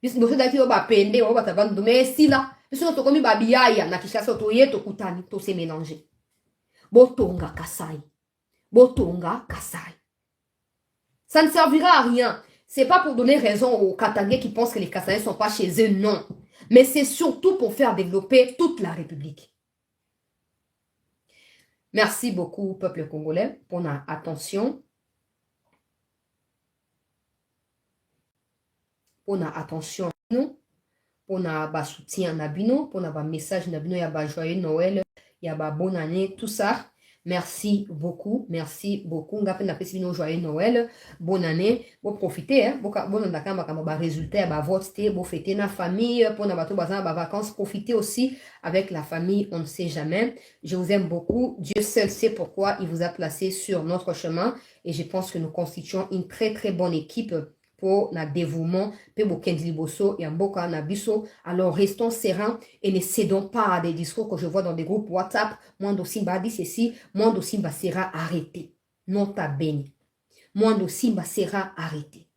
Speaker 1: biso daki yo bapende o batabandu mais esila biso tokomi babiyaya na Kinshasa toye tokutani tose mélanger botonga Kasai botonga Kasai. Ça ne servira à rien. C'est pas pour donner raison aux Katangais qui pensent que les Kasaïens sont pas chez eux, non. Mais c'est surtout pour faire développer toute la République. Merci beaucoup, peuple congolais, pour notre attention. Pour notre attention, pour notre soutien, pour notre message, il y a joyeux Noël, il y a bonne année, tout ça. Merci beaucoup. Ngapé na pesi bino joyeux Noël, bonne année. Bon profiter hein, bon ndaka ba résultat ba vote té, bon fêter na famille pour na bato bazana ba vacances, profiter aussi avec la famille, on ne sait jamais. Je vous aime beaucoup. Dieu seul sait pourquoi il vous a placé sur notre chemin et je pense que nous constituons une très très bonne équipe pour notre dévouement, alors restons sereins et ne cédons pas à des discours que je vois dans des groupes WhatsApp. Mwando Simba dit ceci, Mwando Simba sera arrêté. Non ta béni. Mwando Simba sera arrêté.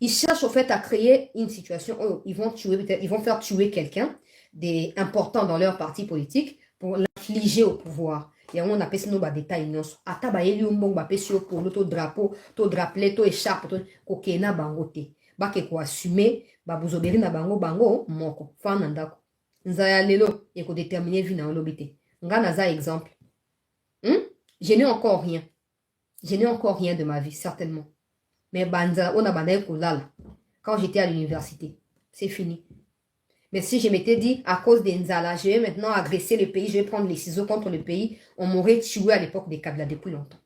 Speaker 1: Ils cherchent au fait à créer une situation où ils vont faire tuer quelqu'un d'important dans leur parti politique pour l'infliger au pouvoir. Et on appelle ça des détails. Ata ba yeli umbong ba pesi yo pour to drapeau, to drapelet, to écharpe, to kokena bangote. Ba ke ko assumer ba buzoberi na bango moko. Fana ndako. Nzaya lelo et ko déterminer vie na lobité. Nga naza exemple. Je n'ai encore rien. Je n'ai encore rien de ma vie certainement. Mais banza on a bandé kolala quand j'étais à l'université. C'est fini. Mais si je m'étais dit, à cause des Nzala, je vais maintenant agresser le pays, je vais prendre les ciseaux contre le pays, on m'aurait tué à l'époque des Kabila depuis longtemps.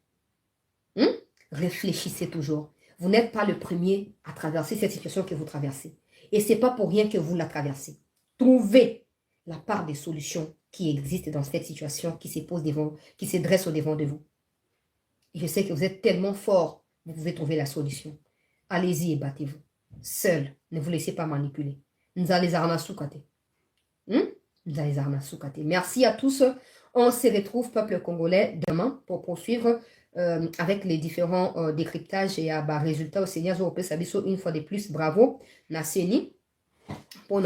Speaker 1: Réfléchissez toujours. Vous n'êtes pas le premier à traverser cette situation que vous traversez. Et ce n'est pas pour rien que vous la traversez. Trouvez la part des solutions qui existent dans cette situation qui se dresse au devant de vous. Et je sais que vous êtes tellement fort, vous pouvez trouver la solution. Allez-y et battez-vous. Seul, ne vous laissez pas manipuler. Merci à tous. On se retrouve, peuple congolais, demain pour poursuivre avec les différents décryptages et résultats au Seigneur. Une fois de plus, bravo. Naseni. Pour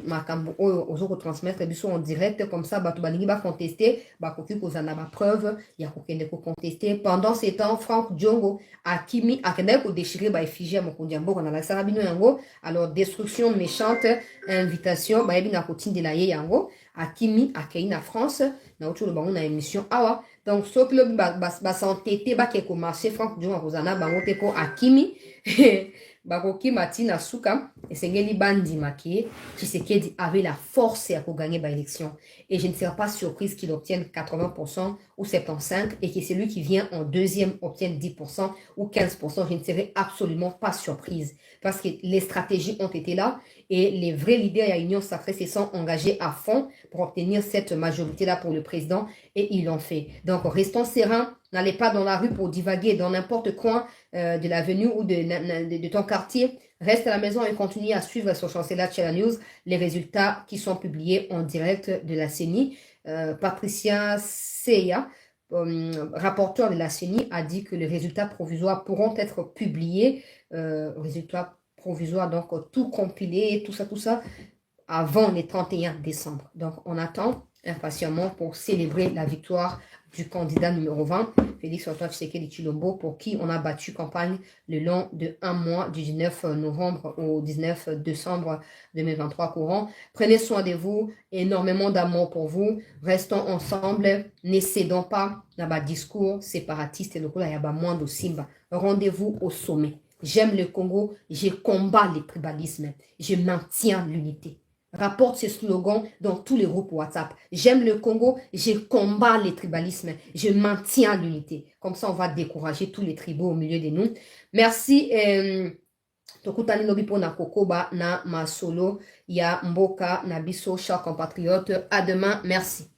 Speaker 1: makambo ozo ko transmettre biso en direct comme ça bato balingi ba contester ba koki kozana ba preuve ya kokende ko contester pendant ces temps Franck Diongo akimi akende ko déchirer ba effigie mokondia mboka na la sarabino yango alors destruction méchante invitation ba yebi na kotindela ye yango akimi akei na France na otu lo bango na émission awa donc so que le ba s'entêter ba ke ko marcher Franck Diongo kozana bango te ko akimi Baroki Matina Souka et Sengeli Bandi Makie, Tshisekedi avait la force à gagner l'élection. Et je ne serais pas surprise qu'il obtienne 80% ou 75% et que celui qui vient en deuxième obtienne 10% ou 15%. Je ne serais absolument pas surprise parce que les stratégies ont été là et les vrais leaders à l'Union sacrée se sont engagés à fond pour obtenir cette majorité-là pour le président et ils l'ont fait. Donc restons sereins. N'allez pas dans la rue pour divaguer dans n'importe coin de l'avenue ou de ton quartier. Reste à la maison et continue à suivre sur Chancela Channel News les résultats qui sont publiés en direct de la CENI. Patricia Seya, rapporteur de la CENI, a dit que les résultats provisoires pourront être publiés. Résultats provisoires, donc tout compilé, tout ça, avant le 31 décembre. Donc on attend impatiemment pour célébrer la victoire du candidat numéro 20, Félix Antoine Tshisekedi Tshilombo, pour qui on a battu campagne le long de un mois, du 19 novembre au 19 décembre 2023 courant. Prenez soin de vous, énormément d'amour pour vous, restons ensemble, ne cédons pas dans le discours séparatiste et le Mwando Simba. Rendez-vous au sommet. J'aime le Congo, je combats le tribalisme, je maintiens l'unité. Rapporte ce slogan dans tous les groupes WhatsApp. J'aime le Congo, je combats les tribalismes, je maintiens l'unité. Comme ça, on va décourager tous les tribaux au milieu de nous. Merci. Tokutani lobi po na kokoba na masolo ya mboka na biso, chers compatriotes. À demain. Merci.